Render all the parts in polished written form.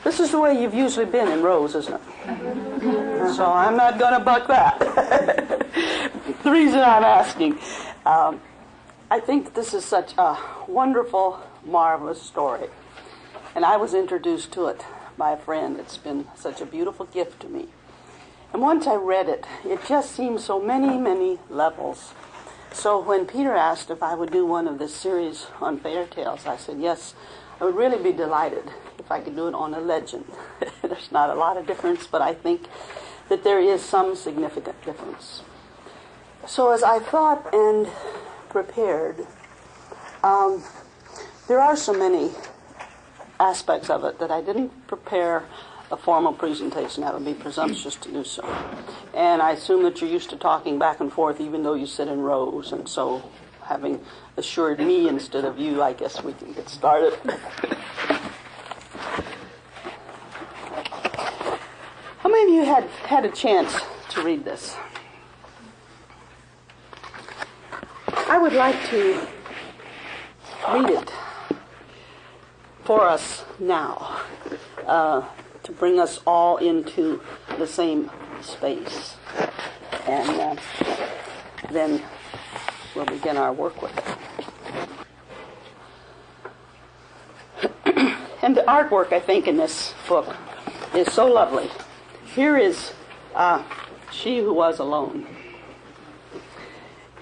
This is the way you've usually been in rows, isn't it? So I'm not going to buck that. The reason I'm asking, I think this is such a wonderful, marvelous story. And I was introduced to it by a friend. It's been such a beautiful gift to me. And once I read it, it just seemed so many, many levels. So when Peter asked if I would do one of this series on fairy tales, I said, yes, I would really be delighted if I could do it on a legend. There's not a lot of difference, but I think that there is some significant difference. So as I thought and prepared, there are so many aspects of it that I didn't prepare a formal presentation. That would be presumptuous to do so. And I assume that you're used to talking back and forth even though you sit in rows, and so having assured me instead of you, I guess we can get started. How many of you had a chance to read this? I would like to read it for us now, to bring us all into the same space. And then we'll begin our work with it. And the artwork, I think, in this book is so lovely. Here is She Who Was Alone.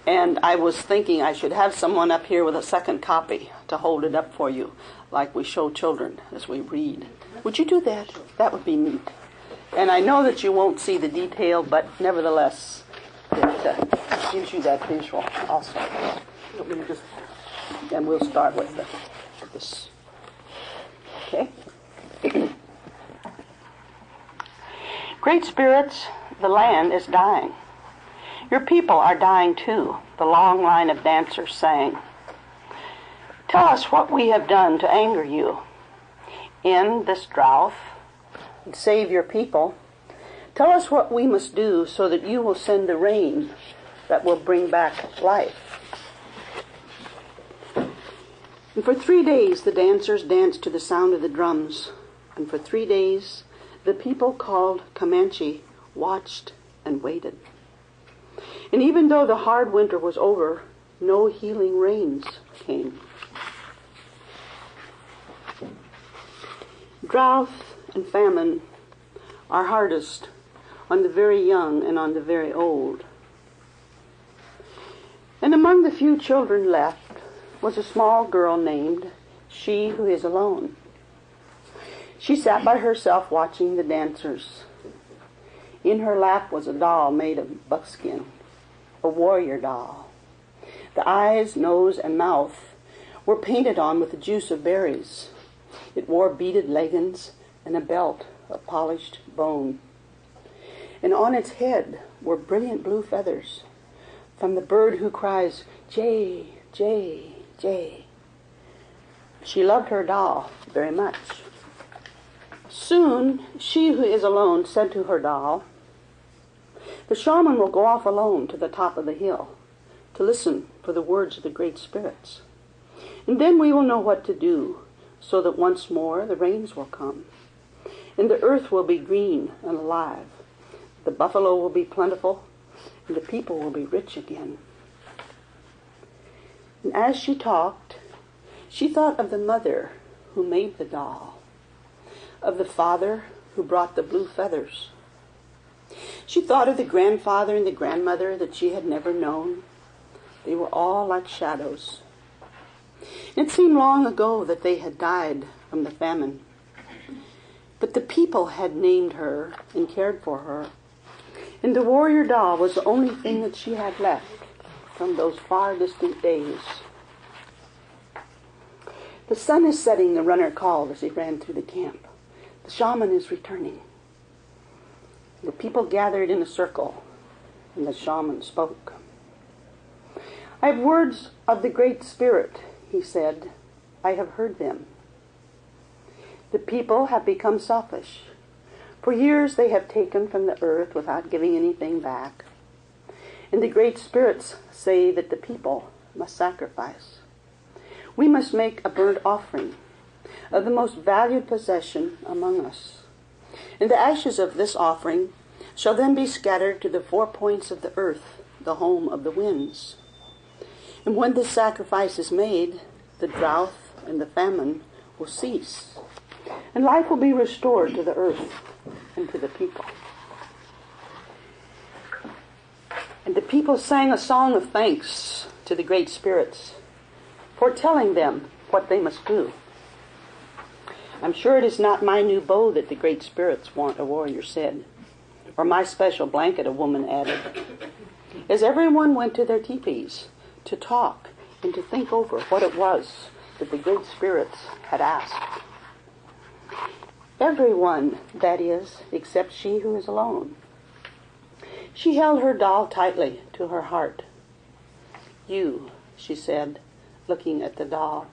And I was thinking I should have someone up here with a second copy to hold it up for you, like we show children as we read. Would you do that? That would be neat. And I know that you won't see the detail, but nevertheless, it gives you that visual also. And we'll start with this. Okay? Great spirits, the land is dying. Your people are dying too, the long line of dancers sang. Tell us what we have done to anger you. End this drought and save your people. Tell us what we must do so that you will send the rain that will bring back life. And for 3 days the dancers danced to the sound of the drums. And for 3 days the people called Comanche watched and waited. And even though the hard winter was over, no healing rains came. Drought and famine are hardest on the very young and on the very old. And among the few children left was a small girl named She Who Is Alone. She sat by herself watching the dancers. In her lap was a doll made of buckskin, a warrior doll. The eyes, nose, and mouth were painted on with the juice of berries. It wore beaded leggings and a belt of polished bone. And on its head were brilliant blue feathers from the bird who cries, Jay, Jay, Jay. She loved her doll very much. Soon, She Who Is Alone said to her doll, the shaman will go off alone to the top of the hill to listen for the words of the great spirits. And then we will know what to do, so that once more the rains will come, and the earth will be green and alive. The buffalo will be plentiful, and the people will be rich again. And as she talked, she thought of the mother who made the doll, of the father who brought the blue feathers. She thought of the grandfather and the grandmother that she had never known. They were all like shadows. It seemed long ago that they had died from the famine. But the people had named her and cared for her. And the warrior doll was the only thing that she had left from those far distant days. The sun is setting, the runner called as he ran through the camp. The shaman is returning. The people gathered in a circle, and the shaman spoke. I have words of the Great Spirit, he said. I have heard them. The people have become selfish. For years they have taken from the earth without giving anything back. And the Great Spirits say that the people must sacrifice. We must make a burnt offering. of the most valued possession among us. And the ashes of this offering shall then be scattered to the 4 points of the earth, the home of the winds. And when this sacrifice is made, the drought and the famine will cease, and life will be restored to the earth and to the people. And the people sang a song of thanks to the great spirits for telling them what they must do. I'm sure it is not my new bow that the great spirits want, a warrior said, or my special blanket, a woman added, as everyone went to their teepees to talk and to think over what it was that the great spirits had asked. Everyone, that is, except she who is alone. She held her doll tightly to her heart. You, she said, looking at the doll,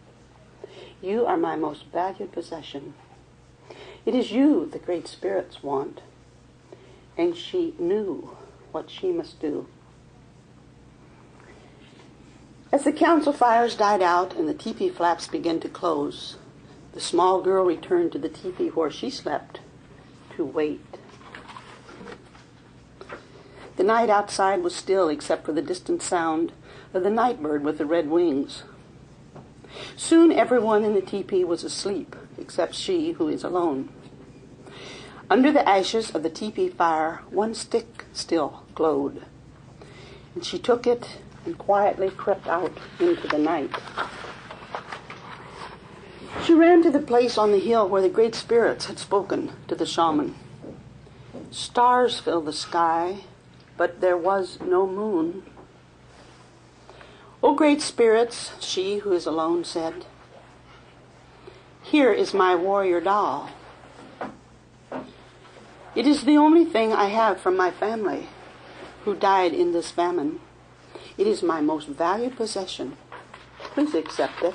you are my most valued possession. It is you the great spirits want. And she knew what she must do. As the council fires died out and the teepee flaps began to close, the small girl returned to the teepee where she slept to wait. The night outside was still except for the distant sound of the night bird with the red wings. Soon everyone in the teepee was asleep except she who is alone. Under the ashes of the teepee fire, one stick still glowed, and she took it and quietly crept out into the night. She ran to the place on the hill where the great spirits had spoken to the shaman. Stars filled the sky, but there was no moon. O great spirits, she who is alone said, here is my warrior doll. It is the only thing I have from my family who died in this famine. It is my most valued possession. Please accept it.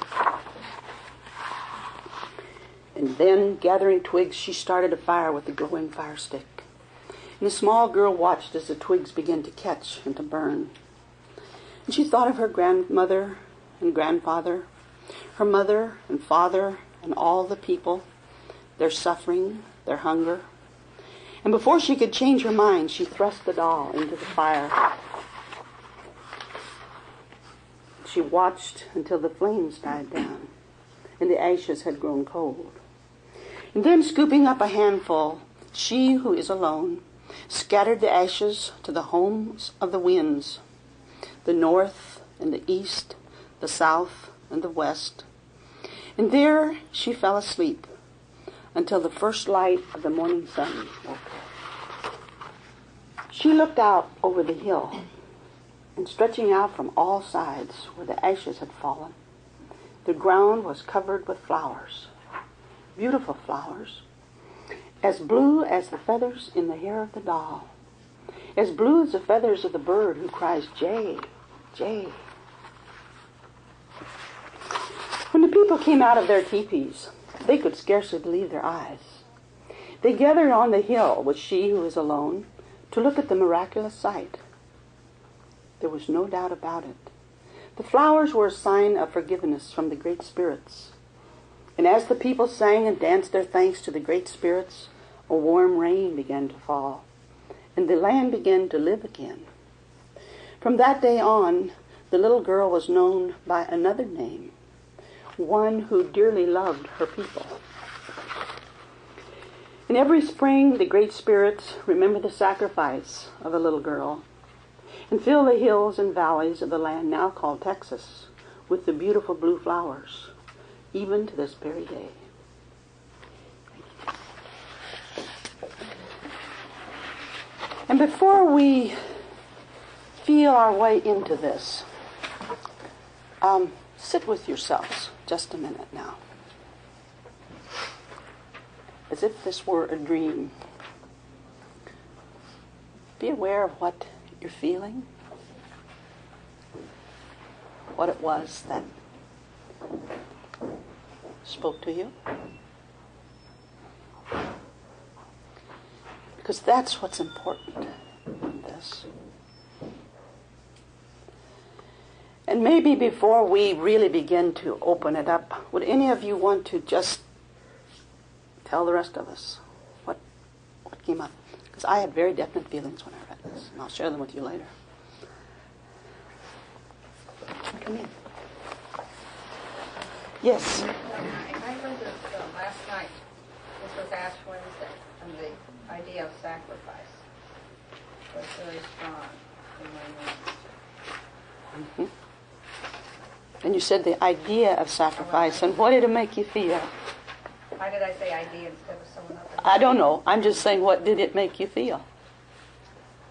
And then, gathering twigs, she started a fire with the glowing fire stick. And the small girl watched as the twigs began to catch and to burn. And she thought of her grandmother and grandfather, her mother and father, and all the people, their suffering, their hunger. And before she could change her mind, she thrust the doll into the fire. She watched until the flames died down and the ashes had grown cold. And then, scooping up a handful, she who is alone scattered the ashes to the homes of the winds, the north and the east, the south and the west. And there she fell asleep until the first light of the morning sun woke her. She looked out over the hill, and stretching out from all sides where the ashes had fallen, the ground was covered with flowers, beautiful flowers, as blue as the feathers in the hair of the doll, as blue as the feathers of the bird who cries, Jay, Jay. When the people came out of their teepees, they could scarcely believe their eyes. They gathered on the hill with she who is alone to look at the miraculous sight. There was no doubt about it. The flowers were a sign of forgiveness from the great spirits. And as the people sang and danced their thanks to the great spirits, a warm rain began to fall, and the land began to live again. From that day on, the little girl was known by another name, one who dearly loved her people. And every spring, the great spirits remember the sacrifice of a little girl and fill the hills and valleys of the land now called Texas with the beautiful blue flowers, even to this very day. And before we feel our way into this, sit with yourselves just a minute now, as if this were a dream. Be aware of what you're feeling, what it was that spoke to you. Because that's what's important in this. And maybe before we really begin to open it up, would any of you want to just tell the rest of us what came up. Because I had very definite feelings when I read this, and I'll share them with you later. Come in. Yes? I heard this last night. This was Ash Wednesday, and the idea of sacrifice was very strong in my mind. Mm-hmm. And you said the idea of sacrifice, and what did it make you feel? Why did I say idea instead of someone else? I don't know. I'm just saying, what did it make you feel?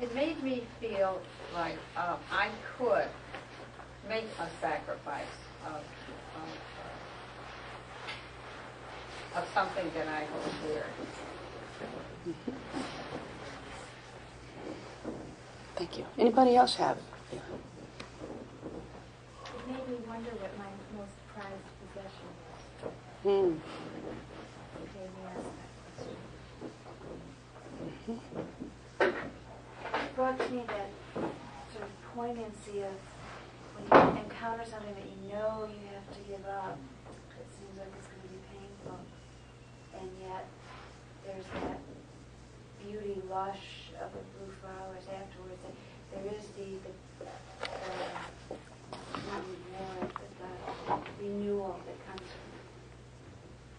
It made me feel like I could make a sacrifice of something that I hold dear. Mm-hmm. Thank you. Anybody else have? It made me wonder what my most prized possession was. Hmm. It made me ask that question. Mm-hmm. It brought to me that sort of poignancy of when you encounter something that you know you have to give up. It seems like it's going to be painful. And yet there's that beauty lush of the blue flowers afterwards. And there is the not reward, but the renewal that comes from it.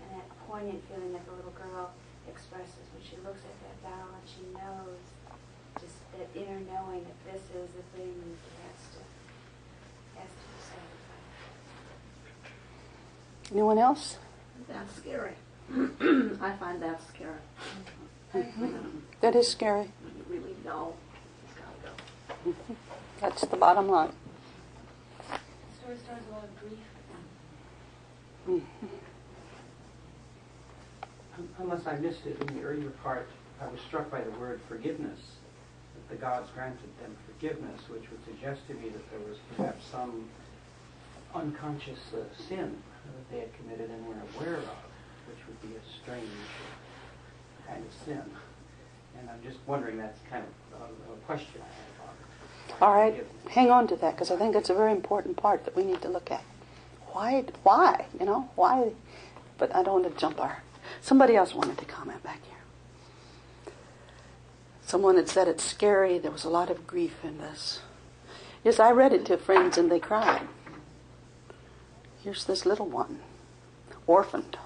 And that poignant feeling that the little girl expresses when she looks at that doll and she knows, just that inner knowing that this is the thing that has to be satisfied. Anyone else? That's scary. I find that scary. Mm-hmm. That is scary. You really know it's got to go. Mm-hmm. That's the bottom line. The story starts with a lot of grief. Mm-hmm. Unless I missed it in the earlier part, I was struck by the word forgiveness, that the gods granted them forgiveness, which would suggest to me that there was perhaps some unconscious sin that they had committed and were aware of, which would be a strange kind of sin. And I'm just wondering, that's kind of a question I had about it. All right, hang on to that, because I think it's a very important part that we need to look at. Why? You know, why? But I don't want to jump our... Somebody else wanted to comment back here. Someone had said it's scary. There was a lot of grief in this. Yes, I read it to friends and they cried. Here's this little one, orphaned.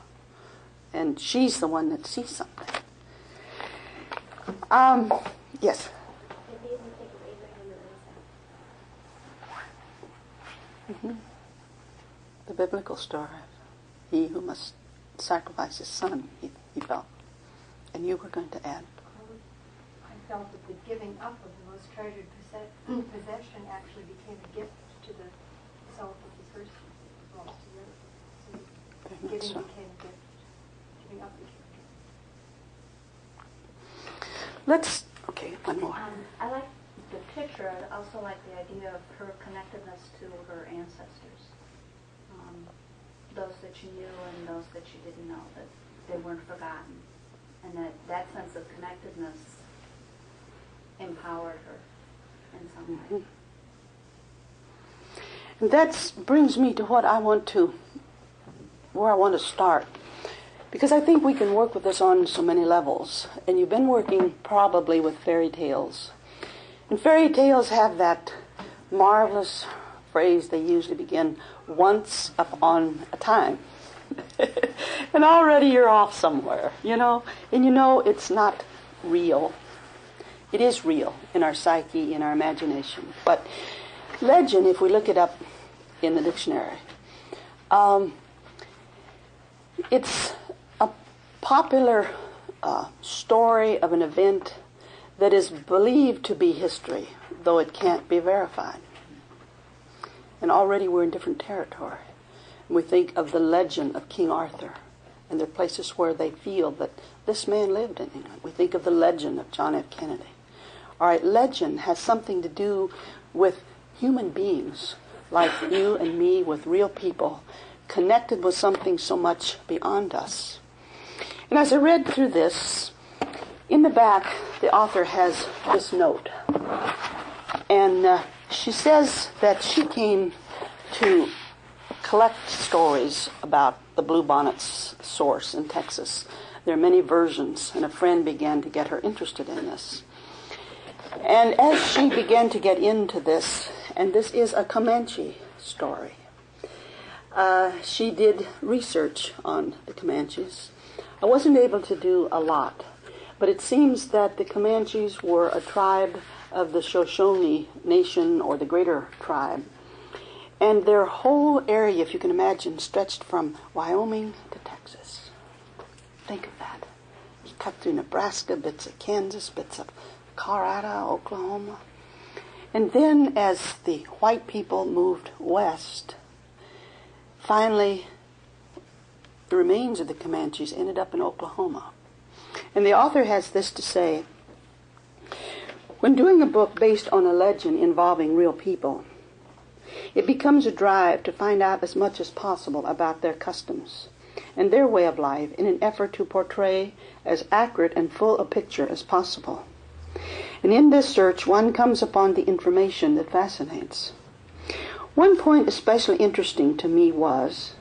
And she's the one that sees something. Yes? It made me think of Abraham and Isaac. Mm-hmm. The biblical story. He who must sacrifice his son, he felt. And you were going to add. I felt that the giving up of the most treasured possession actually became a gift to the self of the person that was lost to the other. So giving became a gift. Giving up became a gift. Okay, one more. I like the picture. I also like the idea of her connectedness to her ancestors. Those that she knew and those that she didn't know, that they weren't forgotten. And that sense of connectedness empowered her in some way. Mm-hmm. And that brings me to where I want to start. Because I think we can work with this on so many levels. And you've been working probably with fairy tales. And fairy tales have that marvelous phrase they usually begin, once upon a time. And already you're off somewhere, you know. And you know it's not real. It is real in our psyche, in our imagination. But legend, if we look it up in the dictionary, it's a popular story of an event that is believed to be history, though it can't be verified. And already we're in different territory. And we think of the legend of King Arthur, and there are places where they feel that this man lived in England. We think of the legend of John F. Kennedy. All right, legend has something to do with human beings, like you and me, with real people, connected with something so much beyond us. And as I read through this, in the back, the author has this note. And she says that she came to collect stories about the Bluebonnet's source in Texas. There are many versions, and a friend began to get her interested in this. And as she began to get into this, and this is a Comanche story, she did research on the Comanches. I wasn't able to do a lot, but it seems that the Comanches were a tribe of the Shoshone Nation, or the Greater Tribe. And their whole area, if you can imagine, stretched from Wyoming to Texas. Think of that. You cut through Nebraska, bits of Kansas, bits of Colorado, Oklahoma. And then as the white people moved west, finally the remains of the Comanches ended up in Oklahoma. And the author has this to say: when doing a book based on a legend involving real people, it becomes a drive to find out as much as possible about their customs and their way of life in an effort to portray as accurate and full a picture as possible. And in this search, one comes upon the information that fascinates. One point especially interesting to me was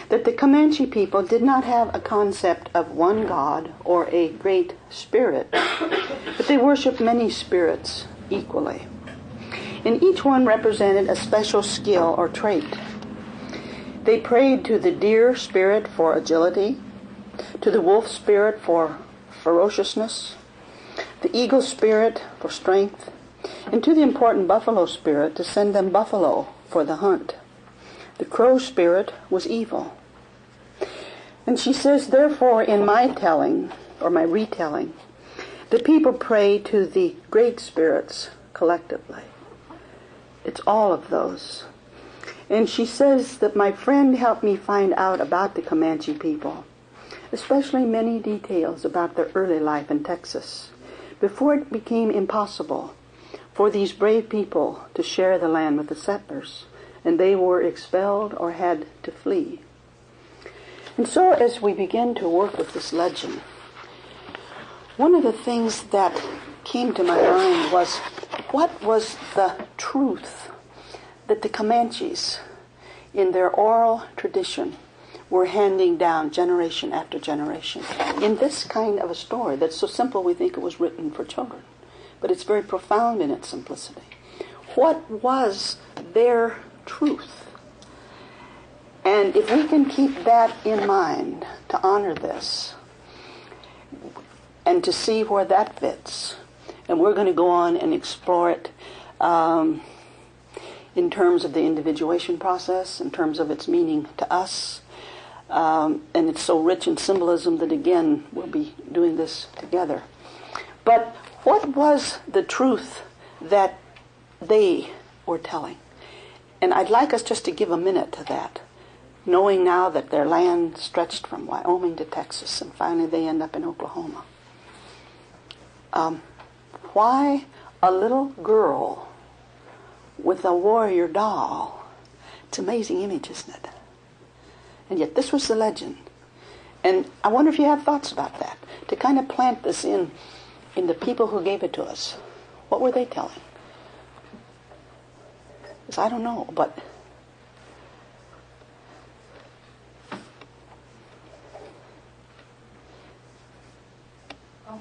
that the Comanche people did not have a concept of one God or a great spirit, but they worshiped many spirits equally. And each one represented a special skill or trait. They prayed to the deer spirit for agility, to the wolf spirit for ferociousness, the eagle spirit for strength, and to the important buffalo spirit to send them buffalo for the hunt. The crow spirit was evil. And she says, therefore, in my telling, or my retelling, the people pray to the great spirits collectively. It's all of those. And she says that my friend helped me find out about the Comanche people, especially many details about their early life in Texas, before it became impossible for these brave people to share the land with the settlers, and they were expelled or had to flee. And so as we begin to work with this legend, one of the things that came to my mind was, what was the truth that the Comanches, in their oral tradition, were handing down generation after generation in this kind of a story that's so simple we think it was written for children, but it's very profound in its simplicity. What was their truth? And if we can keep that in mind, to honor this and to see where that fits, and we're going to go on and explore it in terms of the individuation process, in terms of its meaning to us. And it's so rich in symbolism that, again, we'll be doing this together. But what was the truth that they were telling? And I'd like us just to give a minute to that, knowing now that their land stretched from Wyoming to Texas, and finally they end up in Oklahoma. Why a little girl with a warrior doll? It's an amazing image, isn't it? And yet this was the legend. And I wonder if you have thoughts about that, to kind of plant this in the people who gave it to us. What were they telling? Because I don't know, but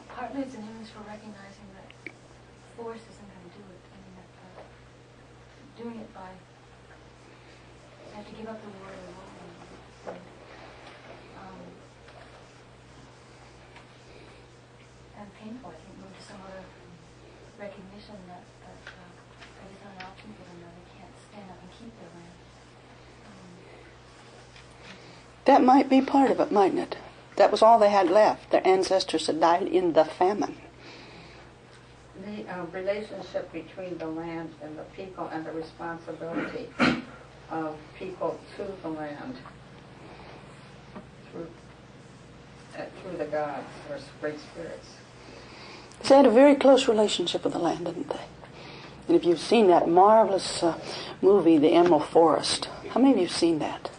partly it's an image for recognizing that force isn't going to do it. I mean, that doing it by, you have to give up the war and and painful, I think, move to some other recognition that there is an option for them, that they can't stand up and keep their land. that might be part of it, mightn't it? That was all they had left. Their ancestors had died in the famine. The relationship between the land and the people, and the responsibility of people to the land through the gods or great spirits. They had a very close relationship with the land, didn't they? And if you've seen that marvelous movie, The Emerald Forest, how many of you have seen that?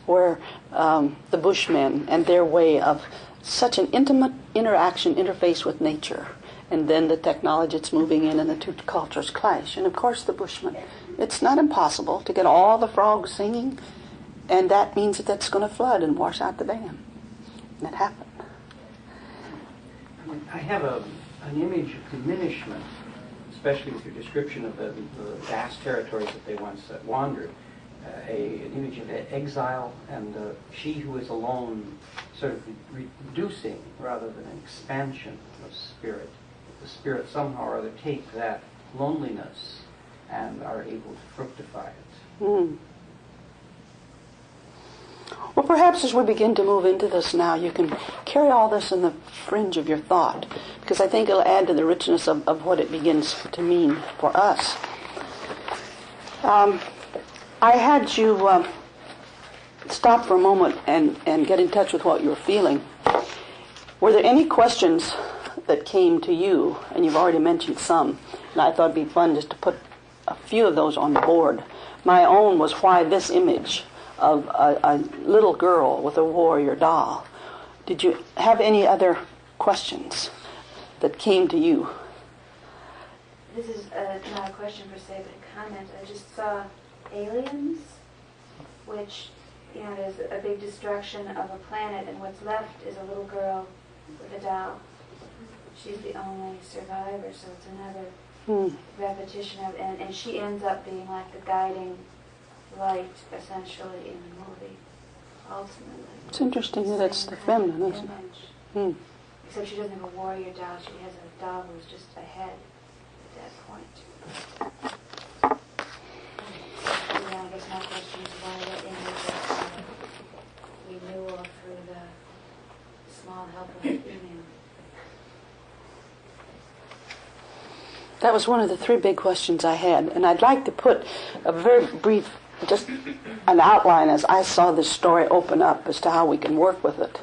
Where the Bushmen and their way of such an intimate interface with nature, and then the technology that's moving in and the two cultures clash. And of course the Bushmen, it's not impossible to get all the frogs singing, and that means that that's going to flood and wash out the dam. And it happened. I have an image of diminishment, especially with your description of the vast territories that they once wandered. An image of exile and she who is alone, sort of reducing rather than an expansion of spirit. The spirit somehow or other take that loneliness and are able to fructify it. Mm. Well, perhaps as we begin to move into this now, you can carry all this in the fringe of your thought, because I think it'll add to the richness of what it begins to mean for us. I had you stop for a moment and get in touch with what you were feeling. Were there any questions that came to you, and you've already mentioned some, and I thought it'd be fun just to put a few of those on the board. My own was why this image of a little girl with a warrior doll. Did you have any other questions that came to you? This is not a question per se, but a comment. I just saw aliens, which, there's a big destruction of a planet, and what's left is a little girl with a doll. She's the only survivor, so it's another repetition of, and she ends up being like the guiding light, essentially, in the movie, ultimately. It's interesting that it's the feminine, isn't it? Except she doesn't have a warrior doll, she has a doll who's just ahead at that point. I guess my question is why that image of renewal through the small helpless female. That was one of the three big questions I had, and I'd like to put a very brief, just an outline as I saw this story open up as to how we can work with it.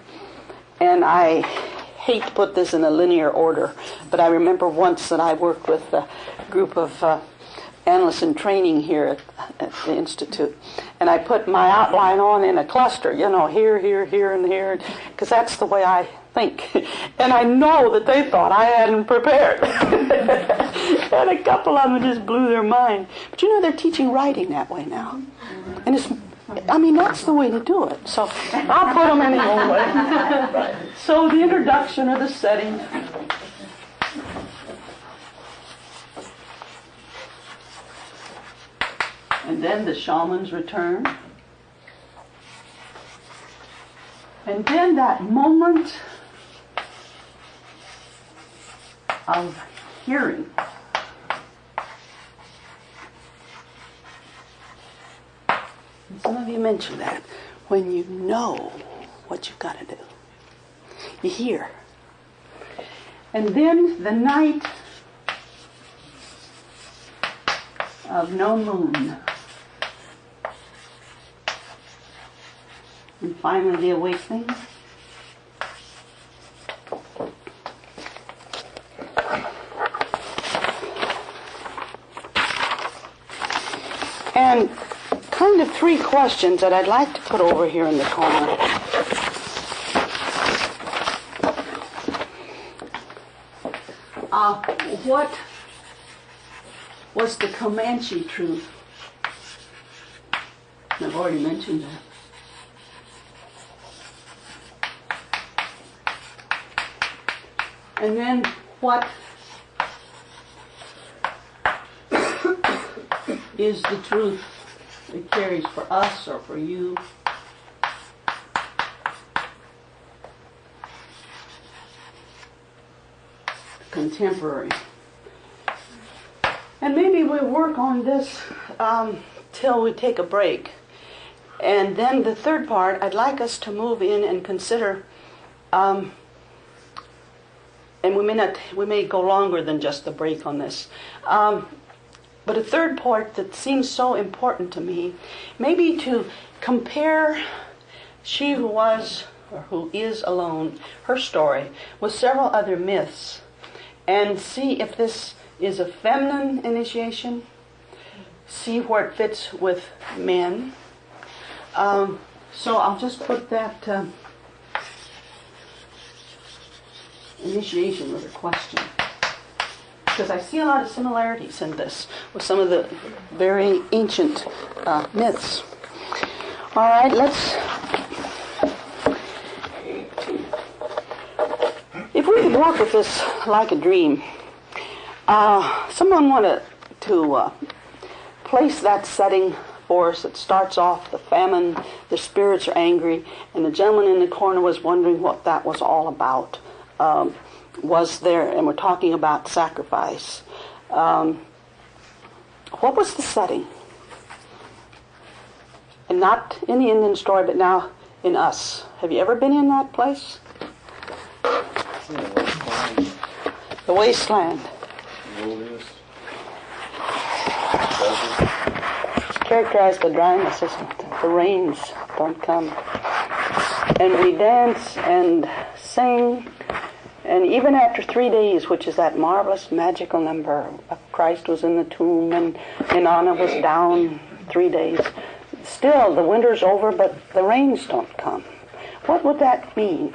And I hate to put this in a linear order, but I remember once that I worked with a group of analysts in training here at the Institute, and I put my outline on in a cluster, here, here, here, and here, because that's the way I think. And I know that they thought I hadn't prepared. And a couple of them just blew their mind. But they're teaching writing that way now. And that's the way to do it. So I'll put them any old way. So the introduction or the setting. And then the shaman's return. And then that moment of hearing. And some of you mentioned that. When you know what you've got to do. You hear. And then the night of no moon. And finally the awakening. And kind of three questions that I'd like to put over here in the corner. What was the Comanche truth? I've already mentioned that. And then what is the truth it carries for us or for you? Contemporary. And maybe we'll work on this till we take a break. And then the third part, I'd like us to move in and consider, and we may go longer than just the break on this. But a third part that seems so important to me, maybe to compare she who was or who is alone, her story, with several other myths, and see if this is a feminine initiation, see where it fits with men. So I'll just put that initiation with a question, because I see a lot of similarities in this with some of the very ancient myths. All right, if we work with this like a dream. Someone wanted to place that setting for us. It starts off the famine, the spirits are angry, and the gentleman in the corner was wondering what that was all about. Was there, and we're talking about sacrifice. What was the setting? And not in the Indian story, but now in us. Have you ever been in that place? The wasteland. Wilderness. It's characterized by dryness, isn't it? The rains don't come. And we dance and sing, and even after 3 days, which is that marvelous magical number, Christ was in the tomb and Anna was down 3 days. Still, the winter's over, but the rains don't come. What would that mean?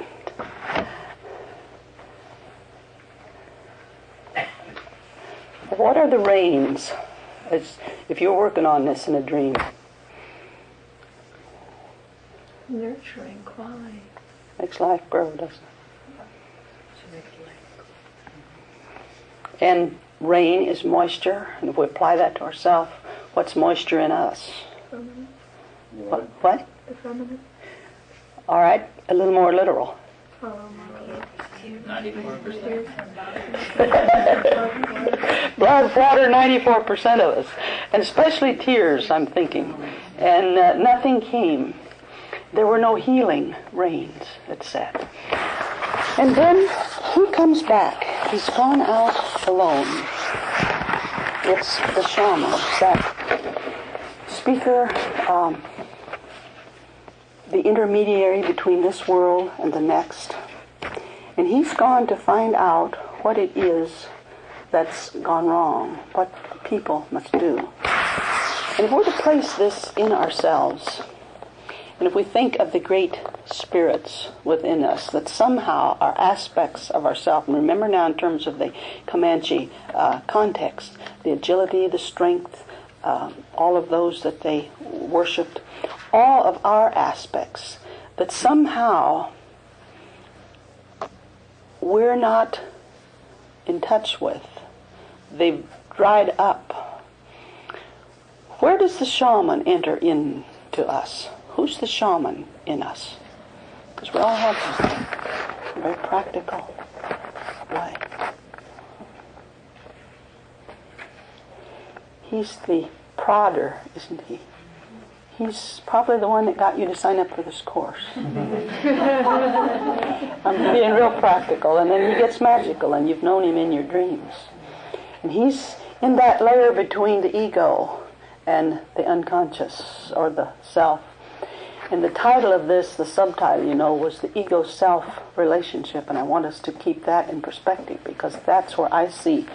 What are the rains? If you're working on this in a dream. Nurturing quality. Makes life grow, doesn't it? And rain is moisture, and if we apply that to ourselves, what's moisture in us? What? The feminine. All right, a little more literal. Blood, water, 94% of us. And especially tears, I'm thinking. And nothing came. There were no healing rains, it said. And then who comes back? He's gone out alone. It's the shaman, that speaker, the intermediary between this world and the next. And he's gone to find out what it is that's gone wrong, what people must do. And if we're to place this in ourselves, and if we think of the great spirits within us that somehow are aspects of ourselves, and remember now in terms of the Comanche context, the agility, the strength, all of those that they worshipped, all of our aspects that somehow we're not in touch with. They've dried up. Where does the shaman enter into us? Who's the shaman in us? Because we all have something very practical. Right. He's the prodder, isn't he? He's probably the one that got you to sign up for this course. I'm being real practical, and then he gets magical, and you've known him in your dreams. And he's in that layer between the ego and the unconscious, or the self. And the title of this, the subtitle, was the ego-self relationship, and I want us to keep that in perspective, because that's where I see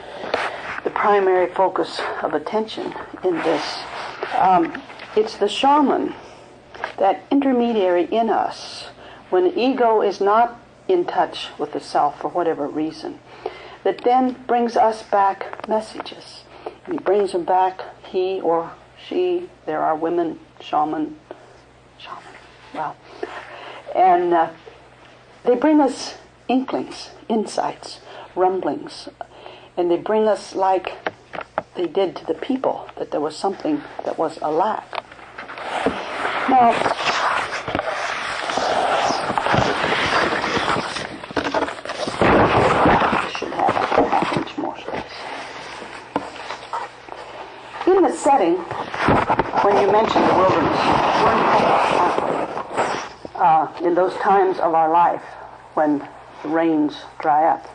the primary focus of attention in this. It's the shaman, that intermediary in us, when the ego is not in touch with the self for whatever reason, that then brings us back messages. And he brings them back, he or she, there are women, shaman, well. And they bring us inklings, insights, rumblings. And they bring us like they did to the people, that there was something that was a lack. Now, I should have a half inch more space. In the setting, when you mentioned the wilderness, in those times of our life when the rains dry up,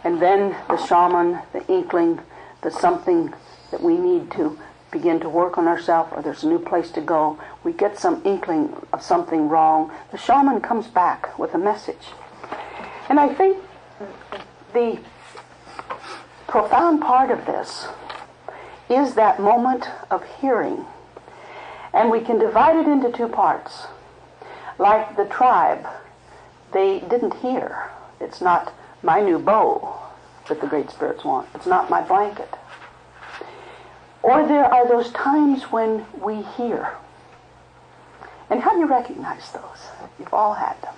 and then the shaman, the inkling, the something that we need to begin to work on ourselves, or there's a new place to go, we get some inkling of something wrong, the shaman comes back with a message. And I think the profound part of this is that moment of hearing. And we can divide it into two parts. Like the tribe, they didn't hear. It's not my new bow that the great spirits want. It's not my blanket. Or there are those times when we hear. And how do you recognize those? You've all had them.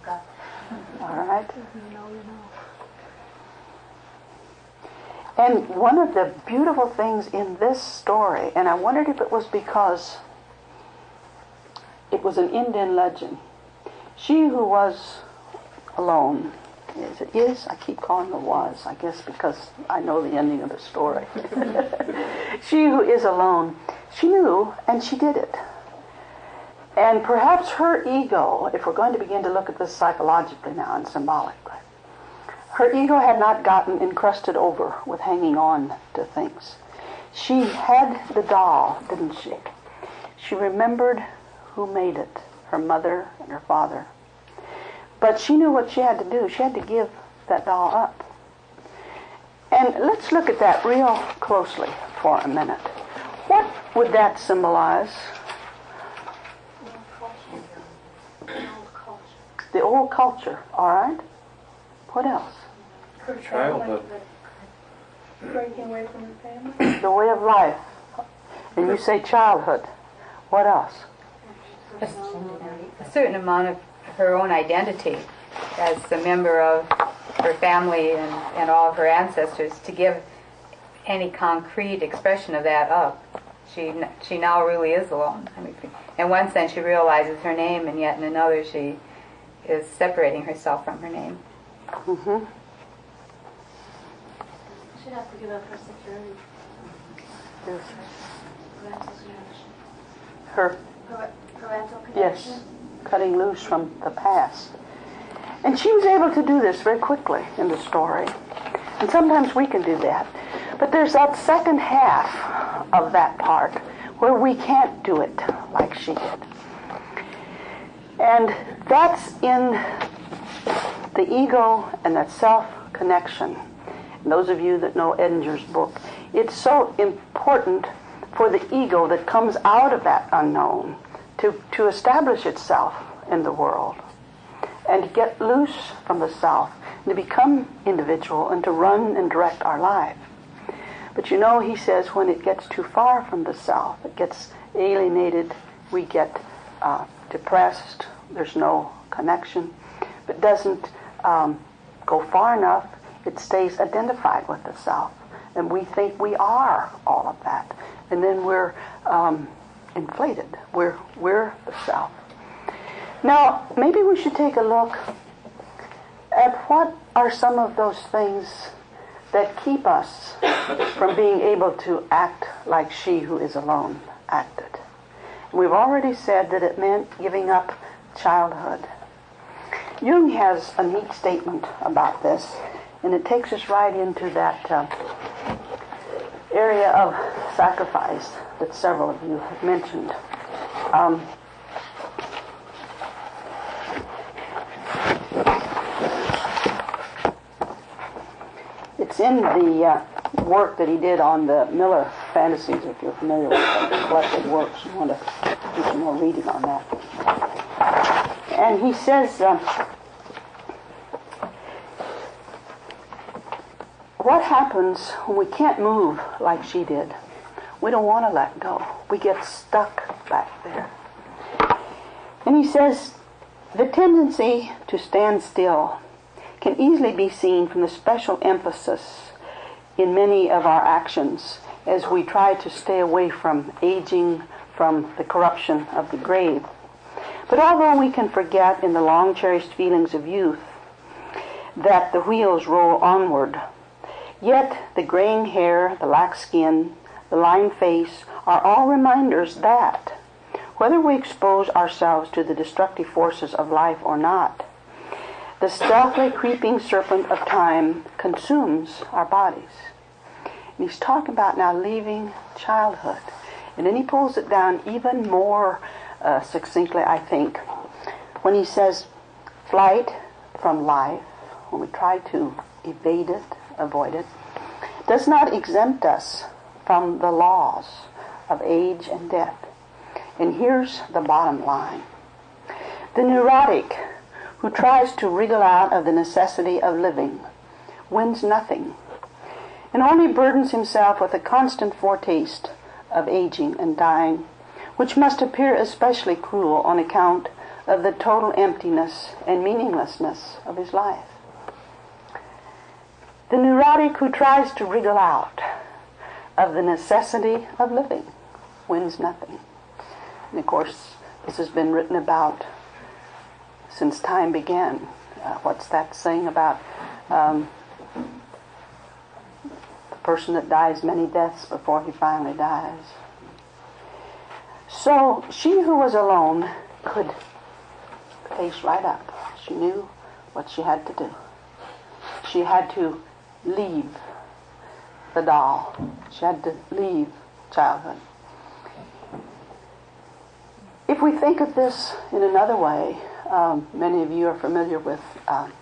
gut. All right? And one of the beautiful things in this story, and I wondered if it was because it was an Indian legend. She who was alone, I keep calling her was, I guess because I know the ending of the story. She who is alone, she knew and she did it. And perhaps her ego, if we're going to begin to look at this psychologically now and symbolically, her ego had not gotten encrusted over with hanging on to things. She had the doll, didn't she? She remembered who made it, her mother and her father. But she knew what she had to do. She had to give that doll up. And let's look at that real closely for a minute. What would that symbolize? The old culture, all right? What else? Her childhood. Breaking away from the family. The way of life. And you say childhood. What else? A certain amount of her own identity as a member of her family and all of her ancestors, to give any concrete expression of that up. She now really is alone. I mean, in one sense she realizes her name, and yet in another she is separating herself from her name. Mm-hmm. She'd have to give up her security. Parental connection. Her, Parental connection? yes, cutting loose from the past. And she was able to do this very quickly in the story. And sometimes we can do that. But there's that second half of that part where we can't do it like she did. And that's in the ego and that self-connection. And those of you that know Edinger's book, it's so important for the ego that comes out of that unknown to establish itself in the world and to get loose from the self and to become individual and to run and direct our life. But you know, he says, when it gets too far from the self, it gets alienated, we get depressed, there's no connection. If it doesn't go far enough, it stays identified with the self. And we think we are all of that. And then we're inflated. We're the self. Now, maybe we should take a look at what are some of those things that keep us from being able to act like she who is alone acted. We've already said that it meant giving up childhood. Jung has a neat statement about this, and it takes us right into that area of sacrifice that several of you have mentioned. It's in the work that he did on the Miller Fantasies, if you're familiar with the collected works. You want to do some more reading on that. And he says, what happens when we can't move like she did? We don't want to let go. We get stuck back there. And he says, the tendency to stand still can easily be seen from the special emphasis in many of our actions as we try to stay away from aging, from the corruption of the grave. But although we can forget in the long-cherished feelings of youth that the wheels roll onward, yet the graying hair, the lax skin, the lined face are all reminders that, whether we expose ourselves to the destructive forces of life or not, the stealthily creeping serpent of time consumes our bodies. And he's talking about now leaving childhood. And then he pulls it down even more succinctly, I think, when he says, flight from life, when we try to evade it, avoid it, does not exempt us from the laws of age and death. And here's the bottom line. The neurotic who tries to wriggle out of the necessity of living wins nothing and only burdens himself with a constant foretaste of aging and dying, which must appear especially cruel on account of the total emptiness and meaninglessness of his life. The neurotic who tries to wriggle out of the necessity of living wins nothing. And of course, this has been written about since time began. What's that saying about the person that dies many deaths before he finally dies? So she who was alone could face right up. She knew what she had to do. She had to leave the doll. She had to leave childhood. If we think of this in another way, many of you are familiar with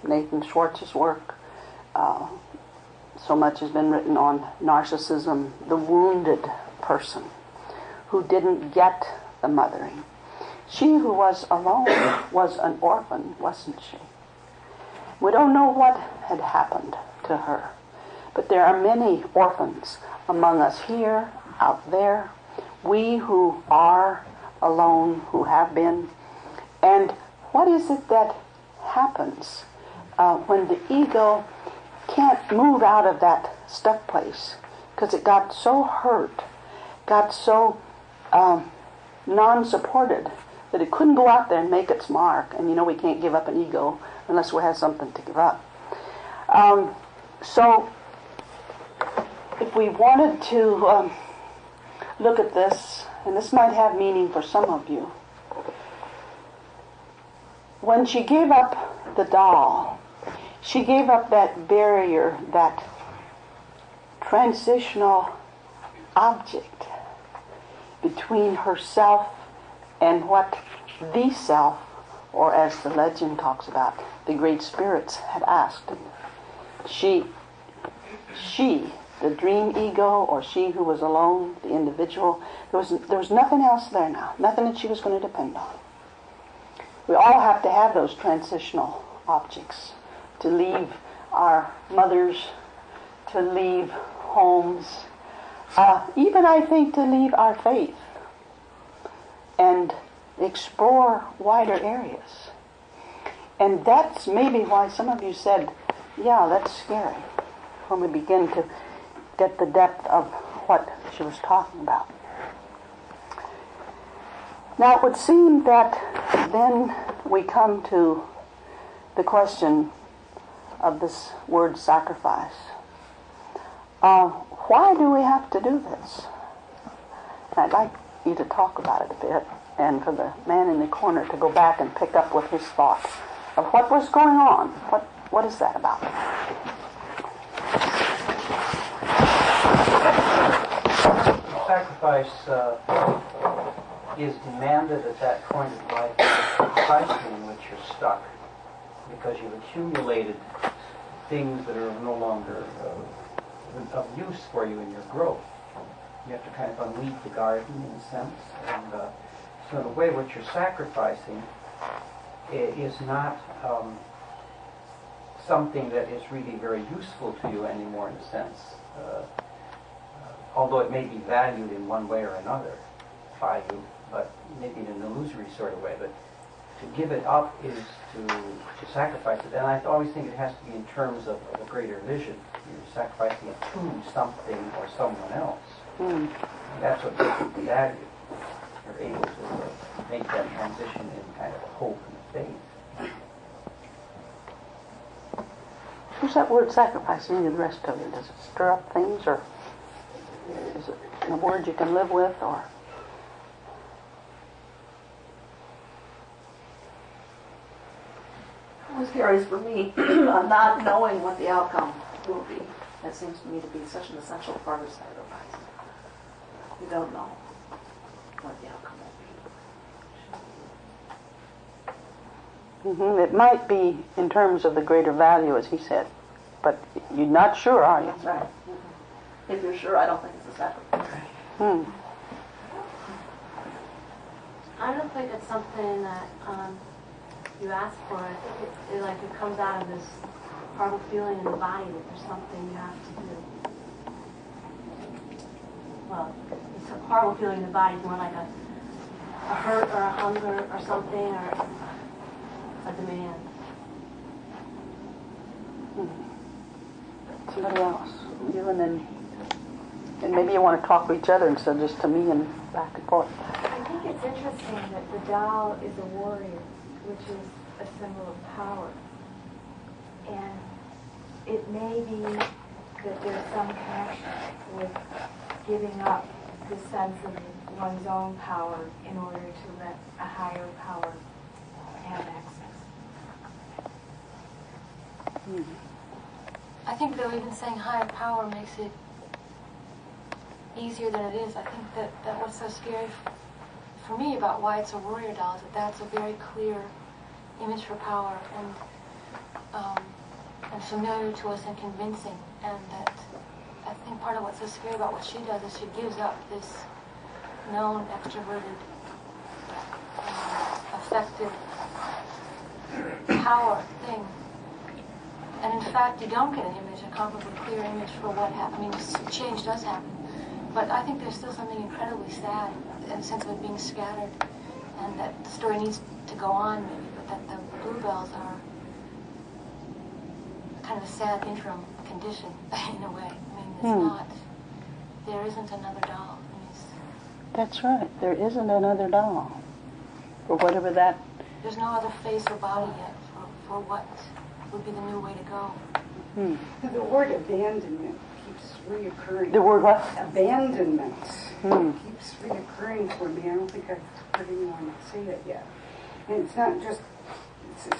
Nathan Schwartz's work. So much has been written on narcissism, the wounded person who didn't get the mothering. She who was alone was an orphan, wasn't she? We don't know what had happened to her, but there are many orphans among us here, out there, we who are alone, who have been. And what is it that happens when the ego can't move out of that stuck place because it got so hurt, got so non-supported that it couldn't go out there and make its mark? And you know we can't give up an ego unless we have something to give up. So if we wanted to look at this, and this might have meaning for some of you, when she gave up the doll, she gave up that barrier, that transitional object between herself and what the self, or as the legend talks about, the great spirits had asked. She, the dream ego, or she who was alone, the individual, there was nothing else there now, nothing that she was going to depend on. We all have to have those transitional objects, to leave our mothers, to leave homes, even I think to leave our faith and explore wider areas. And that's maybe why some of you said, yeah, that's scary, when we begin to get the depth of what she was talking about. Now it would seem that then we come to the question of this word sacrifice. Why do we have to do this? I'd like you to talk about it a bit, and for the man in the corner to go back and pick up with his thought of what was going on. What is that about? Sacrifice is demanded at that point of life precisely in which you're stuck, because you've accumulated things that are no longer of use for you in your growth. You have to kind of unweed the garden in a sense. And so in a way what you're sacrificing is not something that is really very useful to you anymore in a sense. Although it may be valued in one way or another by you, but maybe in an illusory sort of way. But to give it up is to sacrifice it. And I always think it has to be in terms of a greater vision. You're sacrificing it to something or someone else. And that's what gives it the value. You're able to make that transition in kind of hope and faith. What's that word sacrifice mean to the rest of it? Does it stir up things, or is it a word you can live with, or? It was curious for me, not knowing what the outcome will be. That seems to me to be such an essential part of sacrifice. You don't know what the outcome will be. It might be in terms of the greater value, as he said, but you're not sure, are you? That's right. If you're sure, I don't think it's a sacrifice. I don't think it's something that you ask for. I think it comes out of this horrible feeling in the body that there's something you have to do. Well, this horrible feeling in the body is more like a hurt or a hunger or something, or 7, and maybe you want to talk to each other instead of just to me and back and forth. I think it's interesting that the doll is a warrior, which is a symbol of power. And it may be that there's some connection with giving up the sense of one's own power in order to let a higher power have access. I think though even saying higher power makes it easier than it is. I think that what's so scary for me about why it's a warrior doll is that that's a very clear image for power and familiar to us and convincing, and that I think part of what's so scary about what she does is she gives up this known extroverted, effective power thing. And in fact, you don't get an image, a comparably clear image for what happens. I mean, change does happen. But I think there's still something incredibly sad in the sense of it being scattered, and that the story needs to go on maybe, but that the bluebells are kind of a sad interim condition in a way. I mean, it's not, there isn't another doll. I mean, That's right. There isn't another doll. Or whatever that... There's no other face or body yet for what would be the new way to go. The word abandonment keeps reoccurring. The word what? Abandonment keeps reoccurring for me. I don't think I've heard anyone say it yet. And it's not just,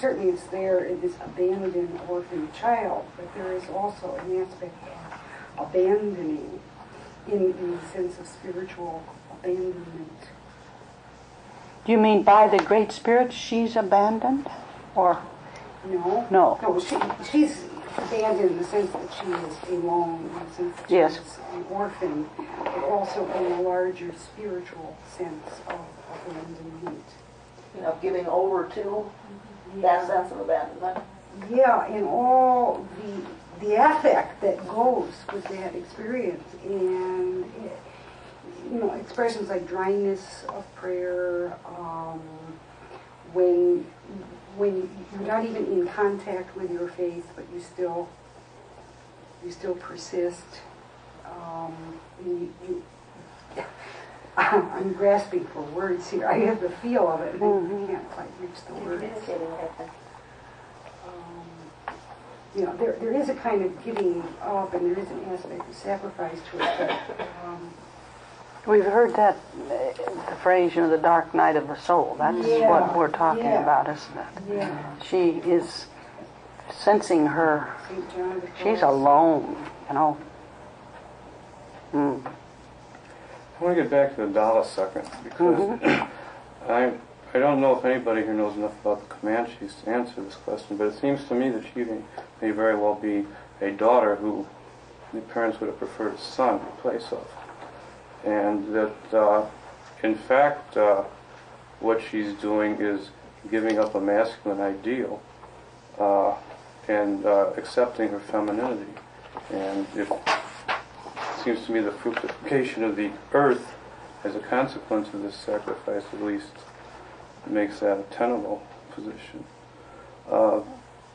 certainly it's there in this abandoned orphan child, but there is also an aspect of abandoning in the sense of spiritual abandonment. Do you mean by the Great Spirit she's abandoned? Or... No. No. No, she's abandoned in the sense that she is alone, in the sense that Yes. she is an orphan, but also in a larger spiritual sense of abandonment. You know, giving over to that sense of abandonment. Yeah, and all the affect that goes with that experience, and expressions like dryness of prayer, when you're not even in contact with your faith, but you still persist. I'm grasping for words here. I have the feel of it, and I can't quite reach the words. There is a kind of giving up, and there is an aspect of sacrifice to it. But, we've heard that, the phrase, the dark night of the soul. That's what we're talking about, isn't it? Yeah. She is sensing her, St. John of the she's Cross. alone, I want to get back to the doll a second, because I don't know if anybody here knows enough about the Comanches to answer this question, but it seems to me that she may very well be a daughter who the parents would have preferred a son in place of. And that, in fact, what she's doing is giving up a masculine ideal and accepting her femininity. And it seems to me the fructification of the earth as a consequence of this sacrifice at least makes that a tenable position.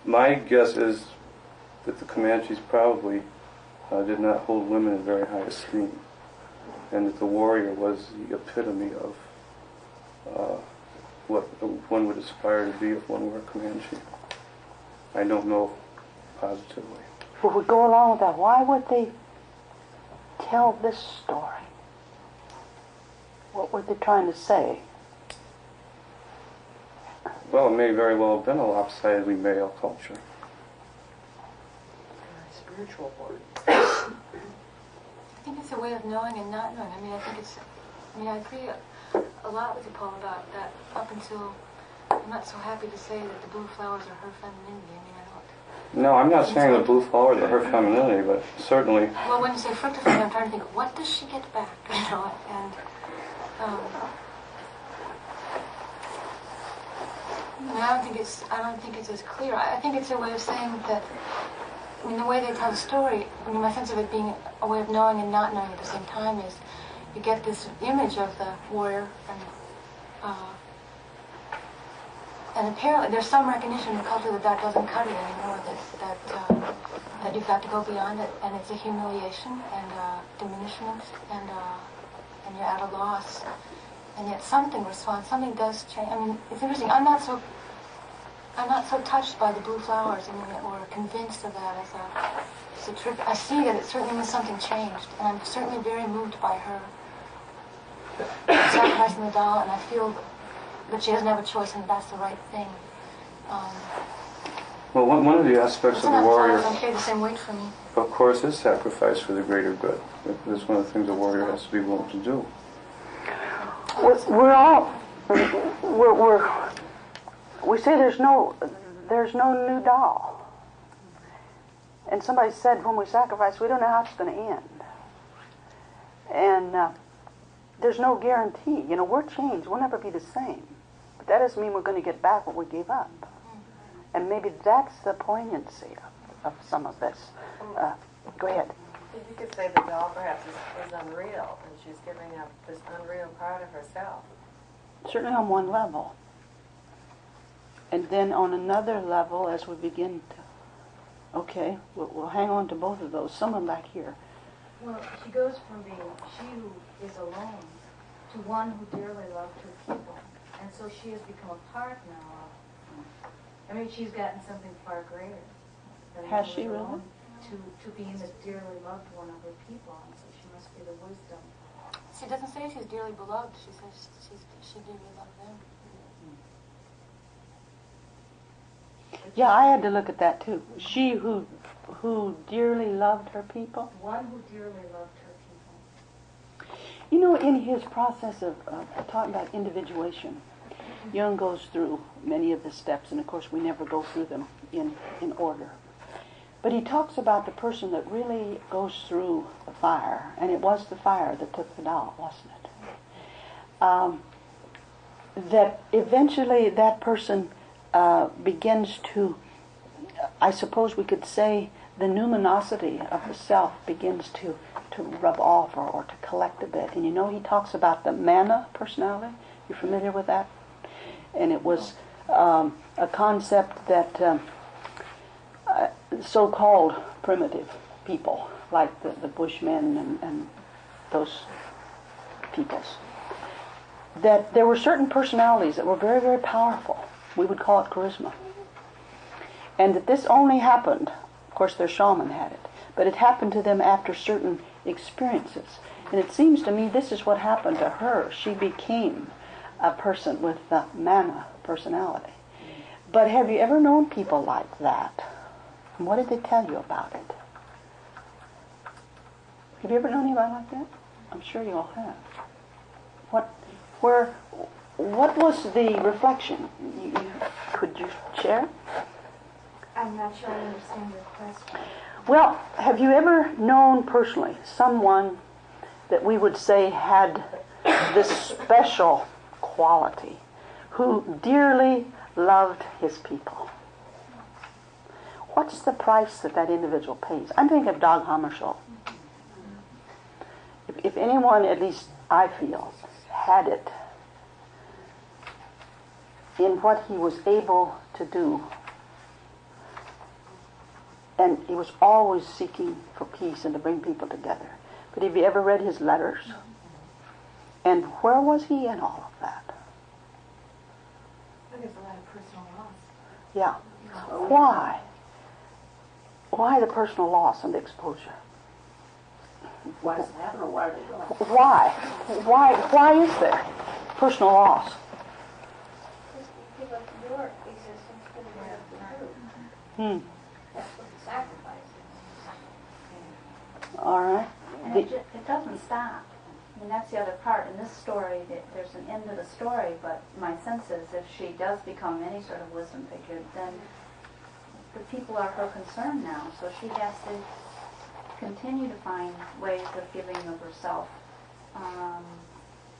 My guess is that the Comanches probably did not hold women in very high esteem, and that the warrior was the epitome of what one would aspire to be if one were a Comanche. I don't know positively. If we go along with that, why would they tell this story? What were they trying to say? Well, it may very well have been a lopsidedly male culture. Spiritual word. I think it's a way of knowing and not knowing. I mean, I agree a lot with you, Paul, about that up until, I'm not so happy to say that the blue flowers are her femininity. I mean, I don't... No, I'm not saying the blue flowers are her femininity, but certainly... Well, when you say fructifying, I'm trying to think, what does she get back? And I don't think it's as clear. I think it's a way of saying that, I mean, the way they tell the story, I mean, my sense of it being a way of knowing and not knowing at the same time is you get this image of the warrior And apparently there's some recognition in the culture that that doesn't cut it anymore, that you've got to go beyond it, and it's a humiliation and diminishment, and you're at a loss. And yet something responds, something does change. I mean, it's interesting. I'm not so touched by the blue flowers, I mean, or convinced of that as a trip. I see that it certainly means something changed, and I'm certainly very moved by her sacrificing the doll, and I feel that she doesn't have a choice, and that's the right thing. Well, one of the aspects of the warrior, Don't carry the same weight for me. of course, is sacrifice for the greater good. That's one of the things a warrior has to be willing to do. We say there's no new doll. And somebody said when we sacrifice, we don't know how it's going to end. And there's no guarantee. You know, we're changed. We'll never be the same. But that doesn't mean we're going to get back what we gave up. And maybe that's the poignancy of some of this. Go ahead. You could say the doll perhaps is unreal, and she's giving up this unreal part of herself. Certainly on one level. And then on another level, as we begin to, okay, we'll hang on to both of those. Someone back here. Well, she goes from being she who is alone to one who dearly loved her people. And so she has become a part now of, I mean, she's gotten something far greater. Than Has she really? alone, to being the dearly loved one of her people. And so she must be the wisdom. She doesn't say she's dearly beloved. She says she dearly loved them. Yeah, I had to look at that too. She who dearly loved her people. One who dearly loved her people. You know, in his process of talking about individuation, Jung goes through many of the steps, and of course we never go through them in order. But he talks about the person that really goes through the fire, and it was the fire that took the doll, wasn't it? That eventually that person begins to, I suppose we could say, the numinosity of the self begins to rub off or to collect a bit. And you know, he talks about the mana personality. You familiar with that? And it was a concept that so-called primitive people, like the Bushmen and those peoples, that there were certain personalities that were very, very powerful. We would call it charisma. And that this only happened, of course their shaman had it, but it happened to them after certain experiences. And it seems to me this is what happened to her. She became a person with the mana personality. But have you ever known people like that? And what did they tell you about it? Have you ever known anybody like that? I'm sure you all have. What was the reflection? Could you share? I'm not sure I understand your question. Well, have you ever known personally someone that we would say had this special quality, who dearly loved his people? What's the price that that individual pays? I'm thinking of Dag Hammarskjöld. If anyone, at least I feel, had it in what he was able to do, and he was always seeking for peace and to bring people together. But have you ever read his letters? And where was he in all of that? There's a lot of personal loss. Yeah. Why? Why the personal loss and the exposure? Why does it happen, or why are they doing it? Why is there personal loss? Give up your existence for the good of the group. That's what the sacrifice is. All right. And it doesn't stop. I mean, that's the other part. In this story, there's an end to the story, but my sense is if she does become any sort of wisdom figure, then the people are her concern now. So she has to continue to find ways of giving of herself.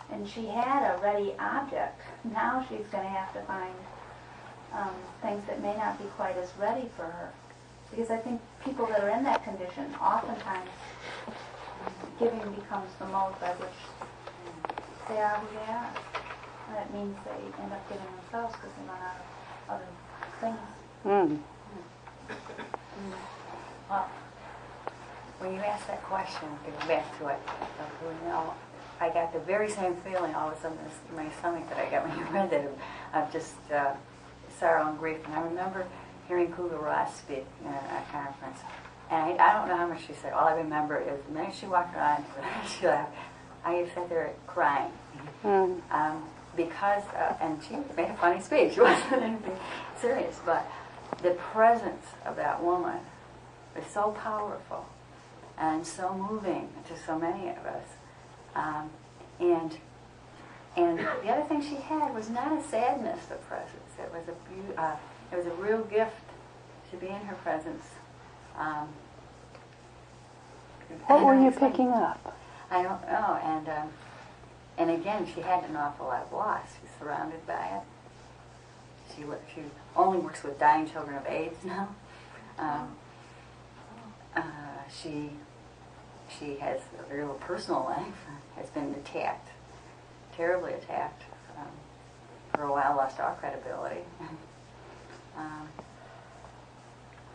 And she had a ready object. Now she's going to have to find things that may not be quite as ready for her. Because I think people that are in that condition, oftentimes giving becomes the mode by which they are who they are. And that means they end up giving themselves because they run out of other things. Mm. Well, when you asked that question, to go back to it, I got the very same feeling all of a sudden in my stomach that I got when you read that, of just sorrow and grief. And I remember hearing Kubler-Ross speak at a conference. And I don't know how much she said. All I remember is the minute she walked around, she laughed. I sat there crying. Mm. Because, and she made a funny speech. It wasn't anything serious. But the presence of that woman was so powerful and so moving to so many of us. And the other thing she had was not a sadness of presence. It was a real gift to be in her presence. What were you picking up? I don't know. And again, she had an awful lot of loss. She's surrounded by it. She only works with dying children of AIDS now. She has a real personal life. Has been attacked, terribly attacked. For a while, lost all credibility.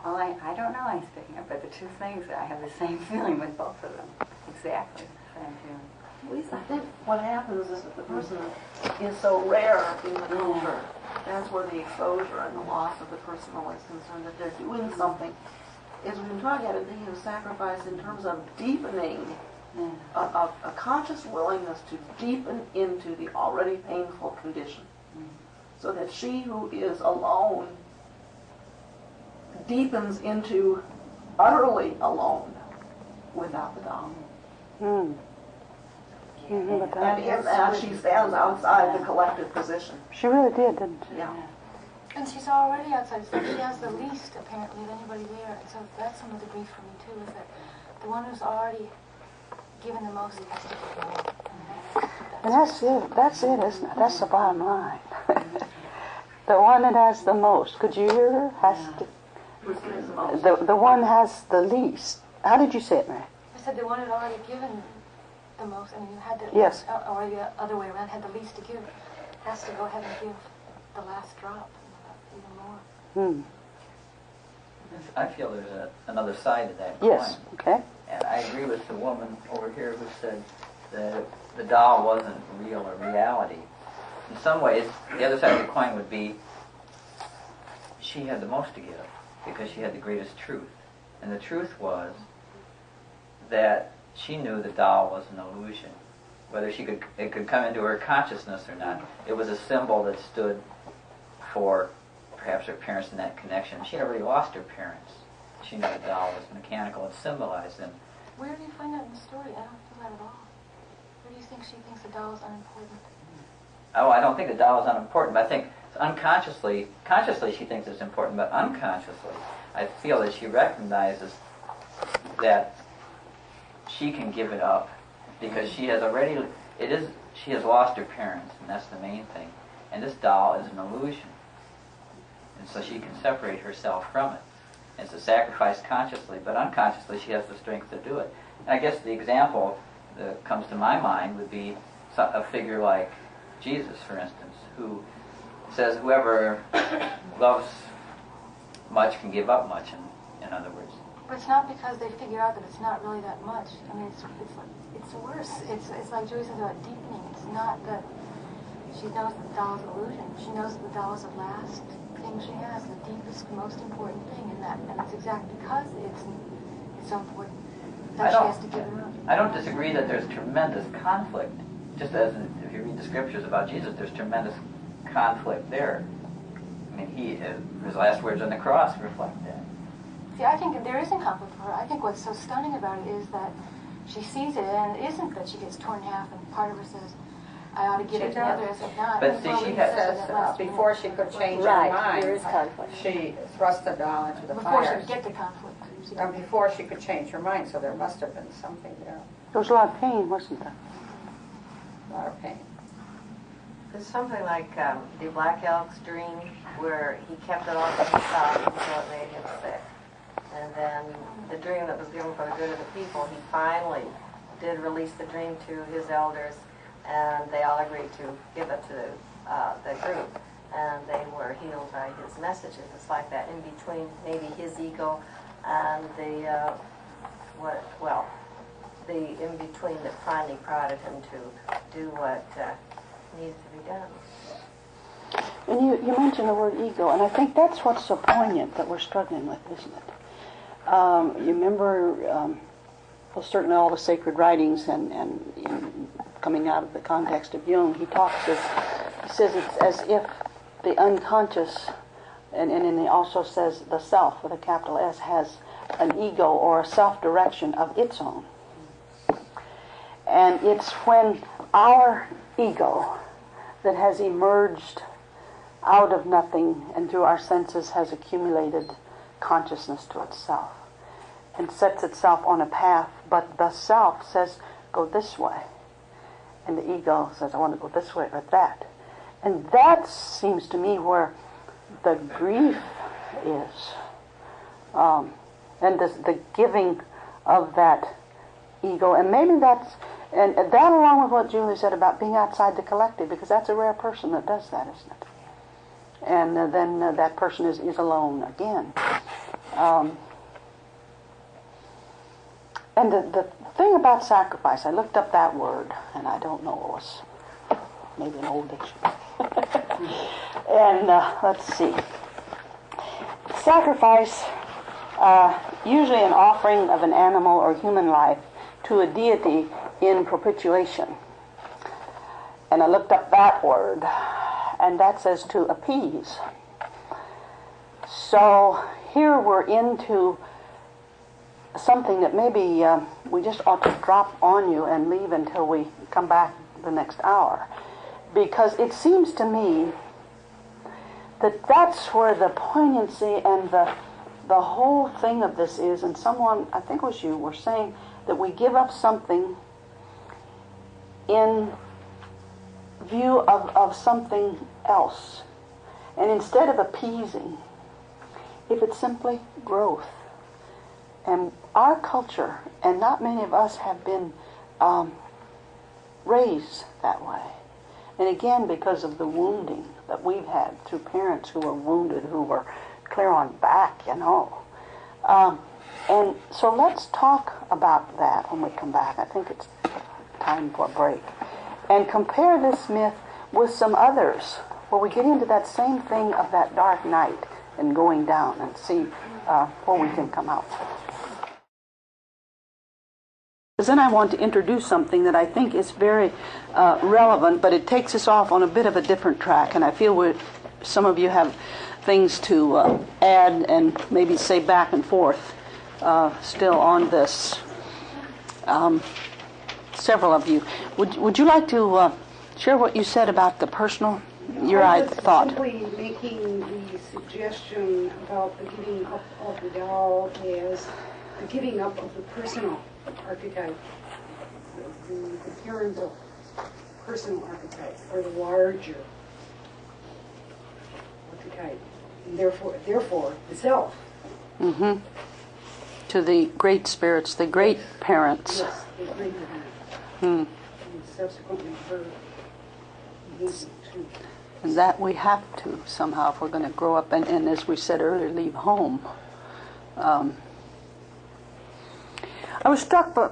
I don't know how he's picking up, but the two things, I have the same feeling with both of them. Exactly the same feeling. At least I think what happens is that the person is so rare in the culture. That's where the exposure and the loss of the personal is concerned, that they're doing something. As we've been talking about, thinking of sacrifice in terms of deepening a conscious willingness to deepen into the already painful condition. So that she who is alone deepens into utterly alone without the doll. Mm. Mm-hmm, And in that she stands outside the collective position. She really did, didn't she? Yeah. And she's already outside, so she has the least, apparently, of anybody there. And so that's some of the grief for me, too, is that the one who's already given the most has to give more. And that's it, isn't it? That's the bottom line. The one that has the most, could you hear her? Has to, the one has the least. How did you say it, Mary? I said the one who'd already given the most, I mean, had the, yes. Or the other way around, had the least to give, has to go ahead and give the last drop, even more. Hmm. I feel there's another side to that yes. coin. Okay. And I agree with the woman over here who said that the doll wasn't real or reality. In some ways, the other side of the coin would be she had the most to give because she had the greatest truth. And the truth was that she knew the doll was an illusion. Whether it could come into her consciousness or not. It was a symbol that stood for perhaps her parents in that connection. She never really lost her parents. She knew the doll was mechanical and symbolized them. Where do you find that in the story? I don't feel that at all. Where do you think she thinks the doll is unimportant? Oh, I don't think the doll is unimportant. But I think consciously she thinks it's important, but unconsciously I feel that she recognizes that she can give it up because she has lost her parents, and that's the main thing. And this doll is an illusion. And so she can separate herself from it. And it's a sacrifice consciously, but unconsciously she has the strength to do it. And I guess the example that comes to my mind would be a figure like Jesus, for instance, who says whoever loves much can give up much, in other words. But it's not because they figure out that it's not really that much. I mean, it's worse. It's like Joey says about deepening. It's not that she knows that the doll is an illusion. She knows that the doll is the last thing she has, the deepest, most important thing in that. And it's exactly because it's so important that she has to give it up. I don't disagree that there's tremendous conflict. Just as if you read the scriptures about Jesus, there's tremendous conflict there. I mean, his last words on the cross reflect that. See, I think there isn't conflict for her. I think what's so stunning about it is that she sees it, and it isn't that she gets torn in half, and part of her says, I ought to give it to the others, if not. But see, she says before she could change her mind, there is conflict. she thrust the doll into the before fire. she could get the conflict. Before she could change her mind, so there must have been something there. There was a lot of pain, wasn't there? A lot of pain. There's something like the Black Elk's dream where he kept it all to himself until it made him sick. And then the dream that was given for the good of the people, he finally did release the dream to his elders, and they all agreed to give it to the group. and they were healed by his messages. It's like that in between maybe his ego and the in between that finally prodded him to do what needed to be done. And you mentioned the word ego, and I think that's what's so poignant that we're struggling with, isn't it? You remember, well, certainly all the sacred writings, and in coming out of the context of Jung, he says it's as if the unconscious, and then he also says the self with a capital S has an ego or a self-direction of its own. And it's when our ego that has emerged out of nothing and through our senses has accumulated consciousness to itself and sets itself on a path, but the self says, go this way. And the ego says, I want to go this way or that. And that seems to me where the grief is. And the giving of that ego. And maybe that's, and that along with what Julie said about being outside the collective, because that's a rare person that does that, isn't it? And then that person is alone again. And the thing about sacrifice, I looked up that word, and I don't know, it was maybe an old dictionary. And let's see. Sacrifice, usually an offering of an animal or human life to a deity in propitiation. And I looked up that word, and that says to appease. So here we're into something that maybe we just ought to drop on you and leave until we come back the next hour. Because it seems to me that that's where the poignancy and the whole thing of this is. And someone, I think it was you, were saying that we give up something in view of something else. And instead of appeasing, if it's simply growth. And our culture, and not many of us have been raised that way. And again, because of the wounding that we've had through parents who were wounded, who were clear on back, you know. And so let's talk about that when we come back. I think it's time for a break. And compare this myth with some others where we get into that same thing of that dark night and going down and see where we can come out. Then I want to introduce something that I think is very relevant, but it takes us off on a bit of a different track, and I feel some of you have things to add and maybe say back and forth still on this. Several of you. Would you like to share what you said about the personal, your thought? Simply making the suggestion about the giving up of the doll as the giving up of the personal archetype, the parental personal archetype, or the larger archetype, and therefore the self. Mm-hmm. To the great spirits, the great parents. Yes, the great parents. And subsequently her movement too. And that we have to somehow if we're going to grow up and as we said earlier, leave home. I was struck by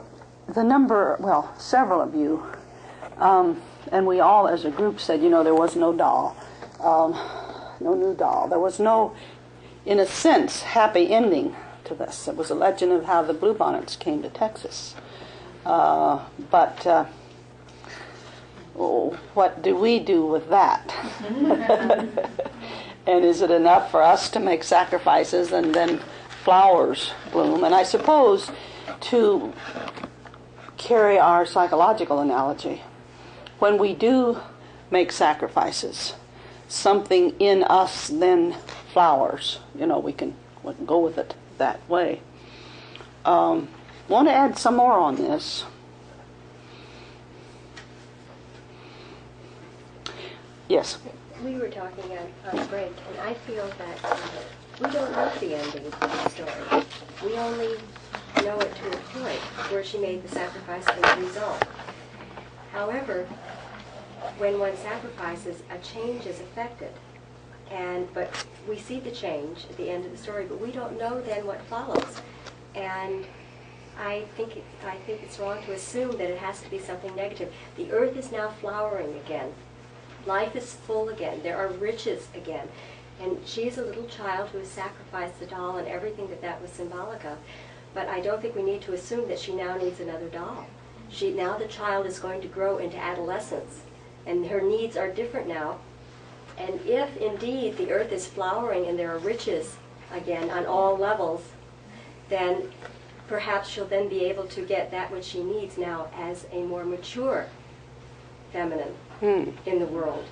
the number, well, several of you, and we all as a group said, there was no doll, no new doll. There was no, in a sense, happy ending to this. It was a legend of how the Bluebonnets came to Texas. But what do we do with that? And is it enough for us to make sacrifices and then flowers bloom? And I suppose to carry our psychological analogy, when we do make sacrifices, something in us then flowers. We can go with it that way. Want to add some more on this? Yes. We were talking on the break, and I feel that we don't know the ending of the story. We only know it to a point where she made the sacrifice and the result. However, when one sacrifices, a change is affected. But we see the change at the end of the story, but we don't know then what follows. And I think it's wrong to assume that it has to be something negative. The earth is now flowering again. Life is full again. There are riches again. And she's a little child who has sacrificed the doll and everything that was symbolic of. But I don't think we need to assume that she now needs another doll. Now the child is going to grow into adolescence, and her needs are different now. And if indeed the earth is flowering and there are riches again on all levels, then perhaps she'll then be able to get that which she needs now as a more mature feminine in the world.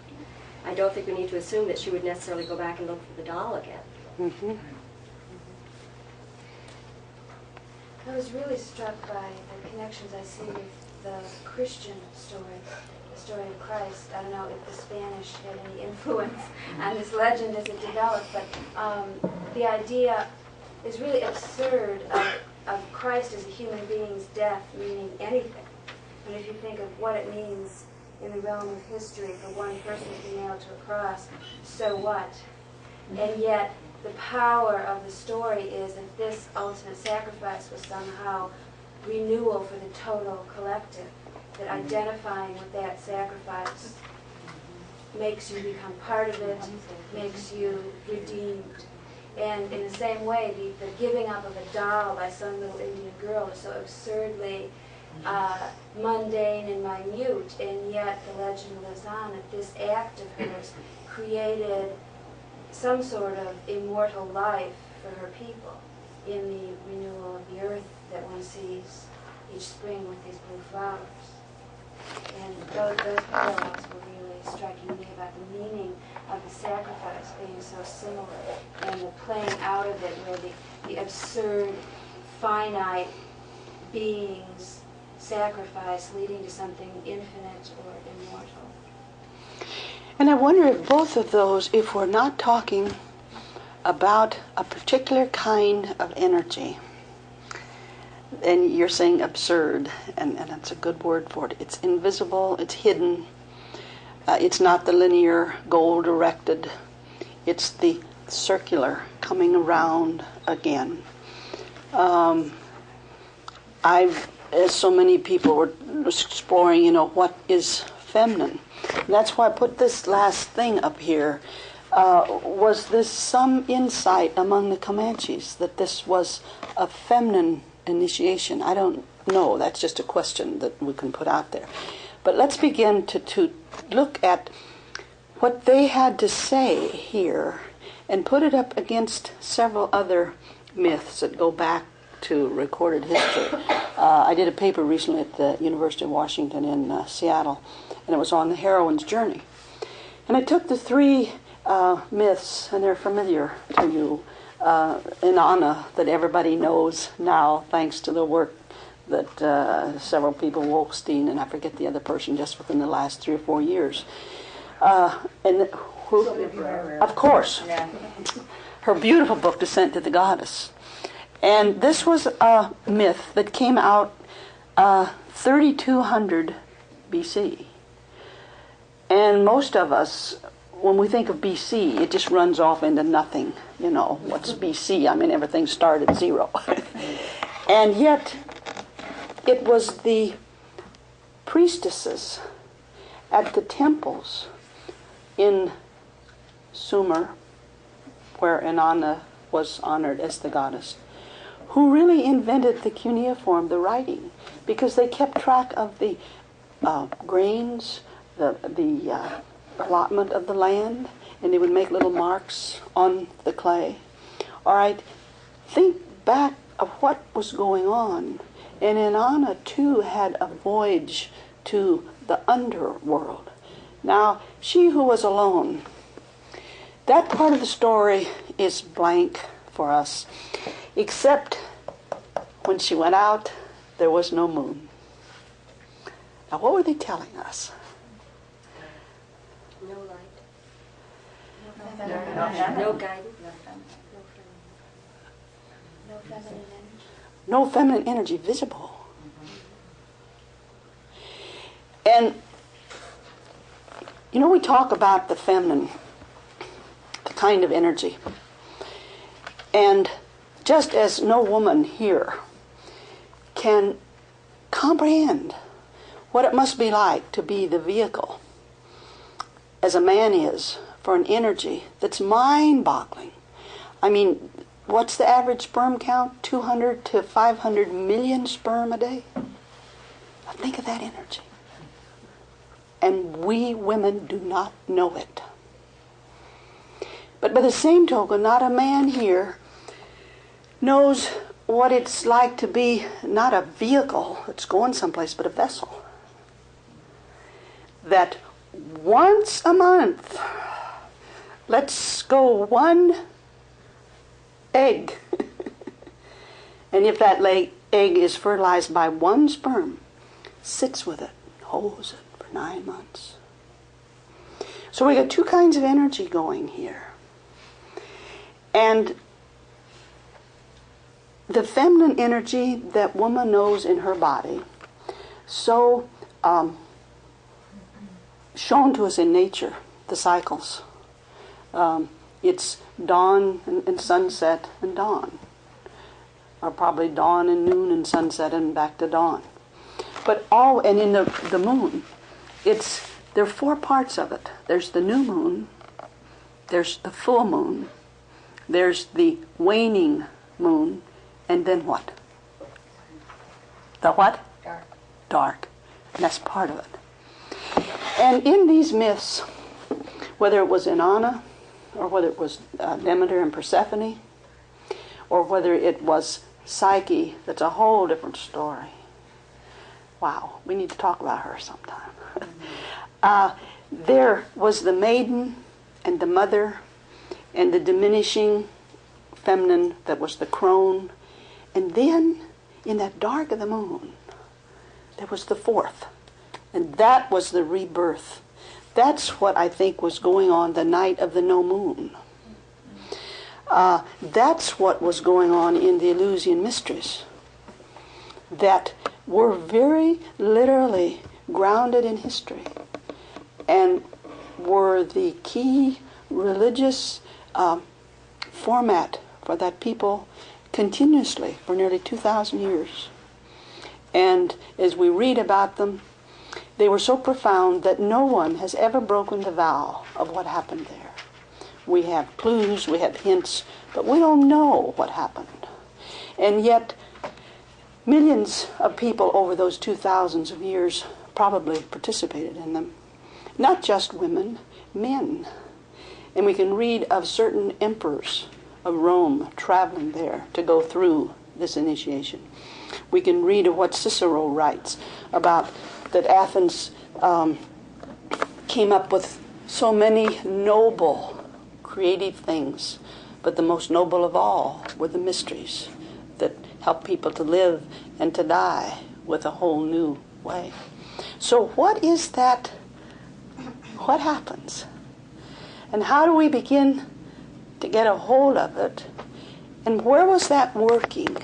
I don't think we need to assume that she would necessarily go back and look for the doll again. Mm-hmm. I was really struck by the connections I see with the Christian story, the story of Christ. I don't know if the Spanish had any influence on this legend as it developed, but the idea is really absurd of Christ as a human being's death meaning anything. And if you think of what it means in the realm of history for one person to be nailed to a cross, so what? And yet the power of the story is that this ultimate sacrifice was somehow renewal for the total collective, that identifying with that sacrifice makes you become part of it, makes you redeemed. And in the same way, the giving up of a doll by some little Indian girl is so absurdly mundane and minute, and yet the legend lives on that this act of hers created some sort of immortal life for her people in the renewal of the earth that one sees each spring with these blue flowers. And those parallels were really striking me about the meaning of the sacrifice being so similar, and the playing out of it where the absurd, finite beings sacrifice leading to something infinite or immortal. And I wonder if both of those, if we're not talking about a particular kind of energy, and you're saying absurd, and that's a good word for it. It's invisible, it's hidden, it's not the linear, goal-directed, it's the circular, coming around again. As so many people were exploring, what is feminine? And that's why I put this last thing up here. Was this some insight among the Comanches that this was a feminine initiation? I don't know. That's just a question that we can put out there. But let's begin to look at what they had to say here and put it up against several other myths that go back to recorded history. I did a paper recently at the University of Washington in Seattle, and it was on the heroine's journey. And I took the three myths, and they're familiar to you, in Anna, that everybody knows now, thanks to the work that several people, Wolfstein, and I forget the other person, just within the last 3 or 4 years. And who? Of course. Her beautiful book, Descent to the Goddess. And this was a myth that came out 3200 BC. And most of us, when we think of BC, it just runs off into nothing. What's BC? I mean, everything started 0. And yet, it was the priestesses at the temples in Sumer, where Inanna was honored as the goddess, who really invented the cuneiform, the writing, because they kept track of the grains, the allotment of the land, and they would make little marks on the clay. All right, think back of what was going on. And Inanna, too, had a voyage to the underworld. Now, she who was alone, that part of the story is blank for us, except when she went out, there was no moon. Now, what were they telling us? No light. No guidance. No feminine energy. No feminine energy visible. And, we talk about the feminine kind of energy. And just as no woman here can comprehend what it must be like to be the vehicle, as a man is, for an energy that's mind-boggling. I mean, what's the average sperm count? 200 to 500 million sperm a day? Now think of that energy. And we women do not know it. But by the same token, not a man here knows what it's like to be not a vehicle that's going someplace, but a vessel. That once a month, let's go one egg. And if that egg is fertilized by one sperm, sits with it, holds it for 9 months. So we got two kinds of energy going here. And the feminine energy that woman knows in her body, so shown to us in nature, the cycles. It's dawn and sunset and dawn. Or probably dawn and noon and sunset and back to dawn. But and in the moon, there are 4 parts of it. There's the new moon, there's the full moon, there's the waning moon, and then what? The what? Dark. Dark. And that's part of it. And in these myths, whether it was Inanna, or whether it was Demeter and Persephone, or whether it was Psyche, that's a whole different story. Wow, we need to talk about her sometime. There was the maiden and the mother and the diminishing feminine that was the crone. And then, in that dark of the moon, there was the 4th. And that was the rebirth. That's what I think was going on the night of the no moon. That's what was going on in the Eleusinian mysteries. That were very literally grounded in history and were the key religious format for that people continuously for nearly 2,000 years. And as we read about them, they were so profound that no one has ever broken the vow of what happened there. We have clues, we have hints, but we don't know what happened. And yet, millions of people over those 2,000s of years probably participated in them. Not just women, men. And we can read of certain emperors of Rome traveling there to go through this initiation. We can read of what Cicero writes about that Athens came up with so many noble, creative things, but the most noble of all were the mysteries that help people to live and to die with a whole new way. So what is that? What happens? And how do we begin to get a hold of it? And where was that working?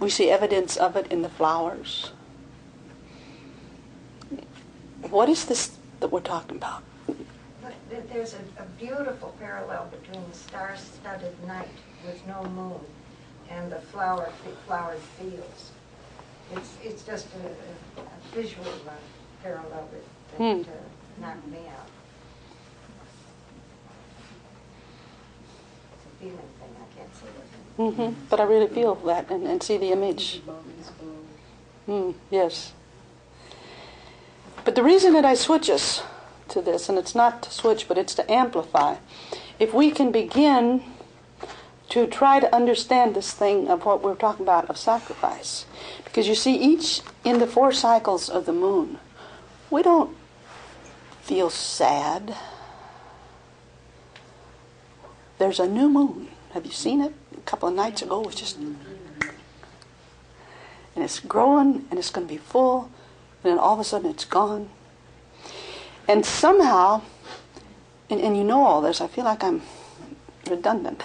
We see evidence of it in the flowers. What is this that we're talking about? There's a beautiful parallel between the star-studded night with no moon and the flowered fields. It's just a visual parallel that knocked me out. It's a feeling thing, I can't say it. But I really feel that and see the image. Yes. But the reason that I switch us to this, and it's not to switch, but it's to amplify, if we can begin to try to understand this thing of what we're talking about, of sacrifice. Because you see, each in the 4 cycles of the moon, we don't feel sad. There's a new moon. Have you seen it? A couple of nights ago, it was just... And it's growing, and it's going to be full, and then all of a sudden it's gone. And somehow, and you know all this, I feel like I'm redundant.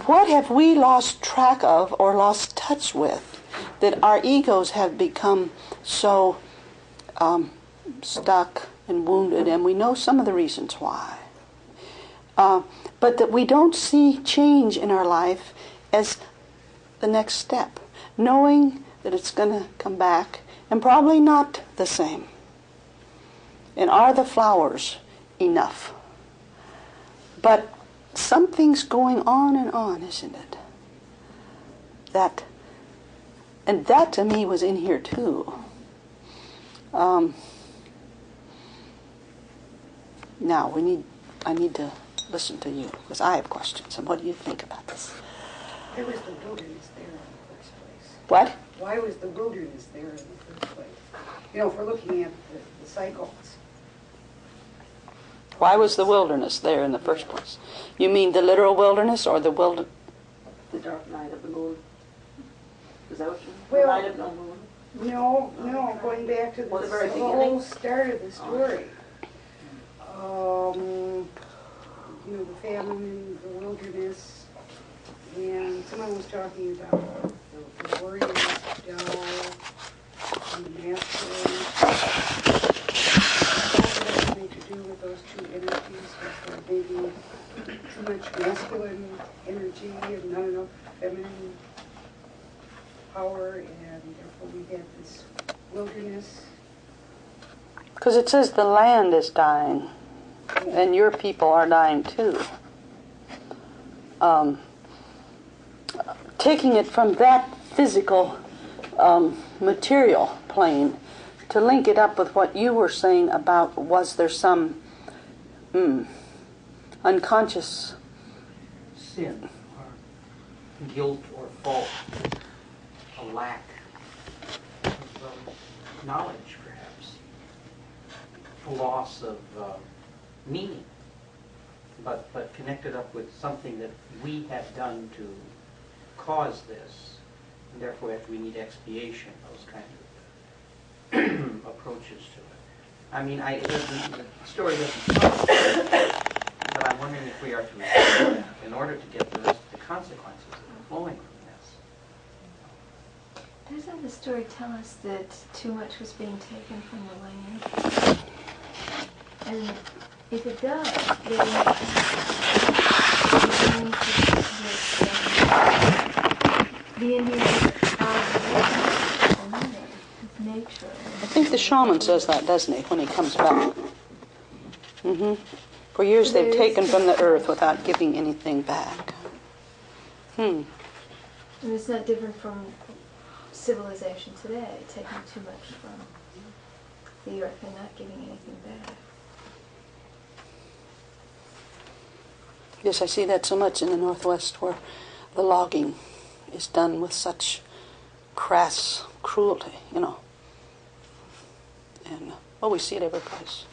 What have we lost track of or lost touch with that our egos have become so stuck been wounded, and we know some of the reasons why. But that we don't see change in our life as the next step, knowing that it's going to come back and probably not the same. And are the flowers enough? But something's going on and on, isn't it? And that to me was in here too. Now I need to listen to you because I have questions. And what do you think about this? Why was the wilderness there in the first place? What? Why was the wilderness there in the first place? You know, if we're looking at the cycles. Why was the wilderness there in the first place? You mean the literal wilderness or the wilderness? The dark night of the moon. Is that what you mean? Well, The night of no moon? No, going back to the very whole beginning? start of the story. You know, the famine in the wilderness, and someone was talking about the warrior doll and the masculine. Something to do with those two energies, was there maybe too much masculine energy and not enough feminine power, and therefore we had this wilderness. Because it says the land is dying, and your people are dying too. Taking it from that physical, material plane to link it up with what you were saying about was there some unconscious Sin or guilt or fault, a lack of knowledge, perhaps, a loss of meaning, but connected up with something that we have done to cause this, and therefore we need expiation, those kind of approaches to it. I mean, the story doesn't tell us, but I'm wondering if we are to restore that in order to get the consequences that are flowing from this. Doesn't the story tell us that too much was being taken from the land? And if it does, then the Indians nature. I think the shaman says that, doesn't he, when he comes back? For years they've taken from the earth without giving anything back. And it's not different from civilization today, taking too much from the earth and not giving anything back. Yes, I see that so much in the Northwest where the logging is done with such crass cruelty, you know. And, we see it every place.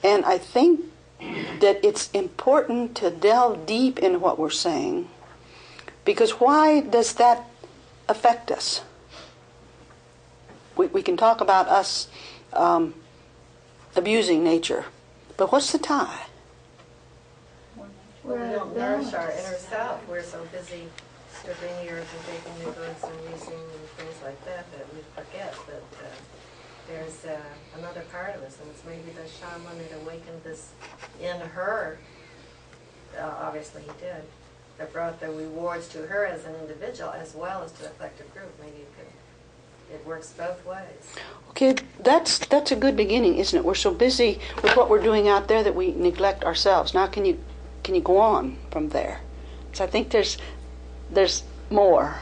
And I think that it's important to delve deep in what we're saying, because why does that affect us? We can talk about us abusing nature, but what's the tie? Well, we don't nourish our inner self. We're so busy stripping the earth and taking the goods and leasing and things like that we forget that there's another part of us, and it's maybe the shaman that awakened this in her. Obviously he did. That brought the rewards to her as an individual as well as to the collective group. Maybe it works both ways. Okay, that's a good beginning, isn't it? We're so busy with what we're doing out there that we neglect ourselves. Now can you go on from there? So I think there's more.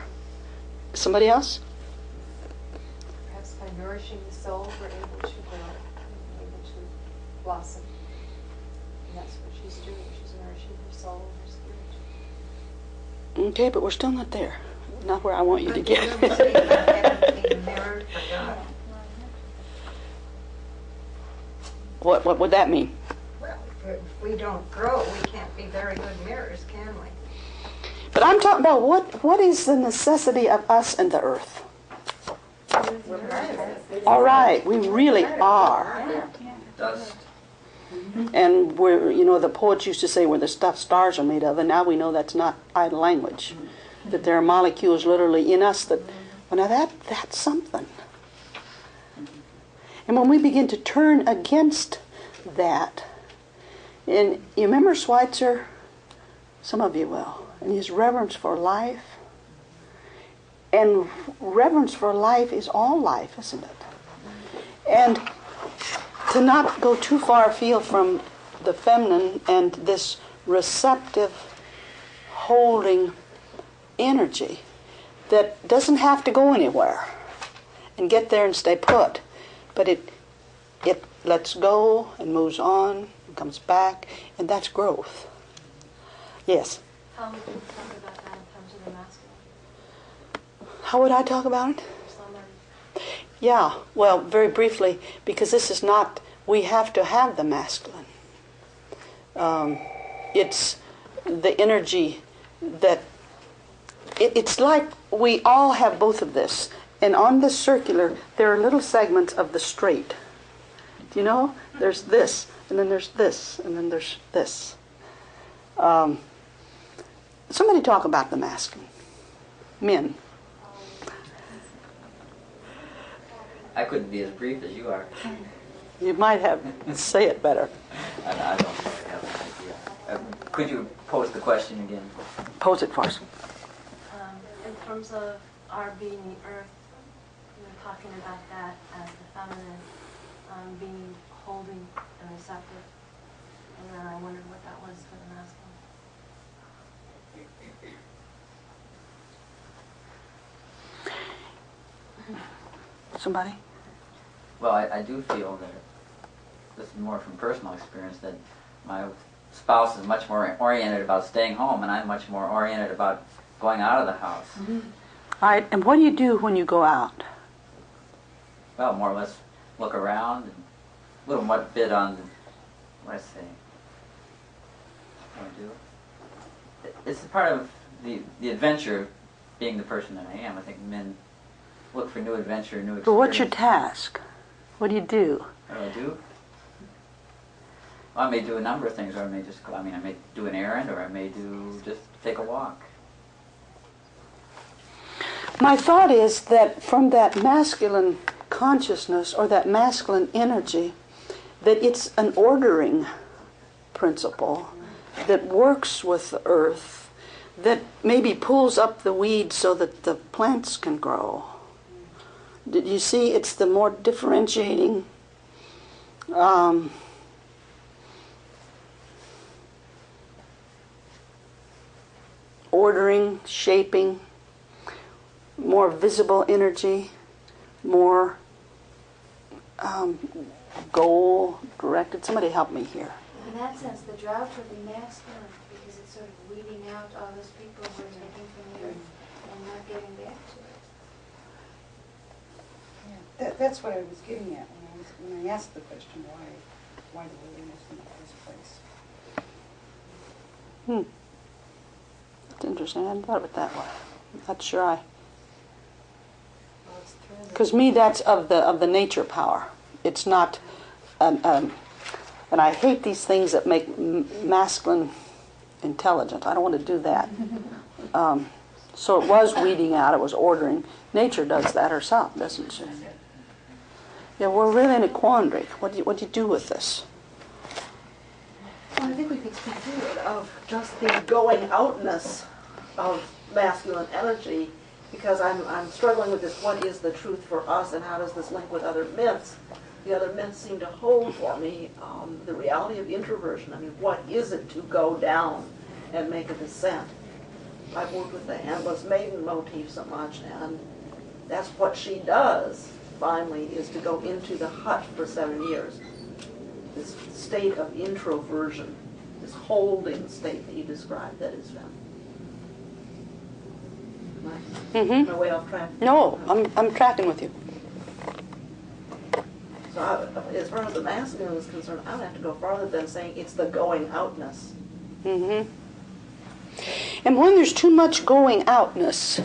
Somebody else? Perhaps by nourishing the soul, we're able to grow, able to blossom. And that's what she's doing. She's nourishing her soul and her spirit. Okay, but we're still not there. Not where I want you to get. What would that mean? Well, if we don't grow, we can't be very good mirrors, can we? But I'm talking about what is the necessity of us and the earth? All right, we really are. Dust. And we're, the poets used to say we're the stuff stars are made of, and now we know that's not idle language. That there are molecules literally in us that, well, now that's something. And when we begin to turn against that, and you remember Schweitzer? Some of you will. And his reverence for life. And reverence for life is all life, isn't it? And to not go too far afield from the feminine and this receptive, holding energy that doesn't have to go anywhere and get there and stay put, but it lets go and moves on and comes back, and that's growth. Yes? How would you talk about that in terms of the masculine? How would I talk about it? Somebody. Yeah, well, very briefly, because this is not, we have to have the masculine. It's the energy that, it's like we all have both of this. And on the circular, there are little segments of the straight. Do you know? There's this, and then there's this, and then there's this. Somebody talk about the masculine. Men. I couldn't be as brief as you are. You might have say it better. I don't have an idea. Could you pose the question again? Pose it for us. In terms of our being the earth, you were talking about that as the feminine, being holding and receptive. And then I wondered what that was for the masculine. Somebody? Well, I do feel that, this is more from personal experience, that my spouse is much more oriented about staying home, and I'm much more oriented about going out of the house. Mm-hmm. All right, and what do you do when you go out? Well, more or less look around, and a little bit on, let's see, what do I do? It's part of the adventure of being the person that I am. I think men look for new adventure, new experience. But what's your task? What do you do? What do I do? Well, I may do a number of things, or I may just go, I may do an errand, or I may just take a walk. My thought is that from that masculine consciousness or that masculine energy, that it's an ordering principle that works with the earth, that maybe pulls up the weeds so that the plants can grow. Did you see? It's the more differentiating ordering, shaping, more visible energy, more goal-directed. Somebody help me here. In that sense, the drought would be masculine because it's sort of weeding out all those people who are taking from the earth and not getting back to it. That's what I was getting at when I asked the question, why the wilderness in the first place? That's interesting. I hadn't thought of it that way. I'm not sure because me, that's of the nature power. It's not, and I hate these things that make masculine intelligent. I don't want to do that. So it was weeding out. It was ordering. Nature does that herself, doesn't she? Yeah, we're really in a quandary. What do you do with this? Well, I think we could speak to it of just the going outness of masculine energy, because I'm struggling with this. What is the truth for us, and how does this link with other myths? The other myths seem to hold for me the reality of introversion. I mean, what is it to go down and make a descent? I've worked with the handless maiden motif so much, and that's what she does, finally, is to go into the hut for 7 years. This state of introversion, this holding state that you described, that is them. Am I way off track? No, I'm tracking with you. So as far as the masculine is concerned, I would have to go farther than saying it's the going outness. And when there's too much going outness,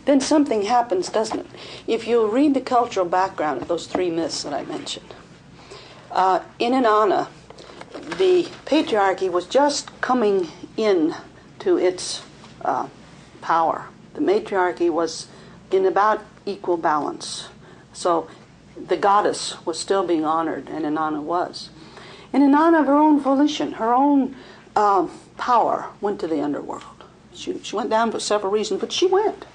then something happens, doesn't it? If you read the cultural background of those 3 myths that I mentioned, in Inanna, the patriarchy was just coming in to its power. The matriarchy was in about equal balance. So the goddess was still being honored, and Inanna was. And Inanna, of her own volition, her own power, went to the underworld. She went down for several reasons, but she went.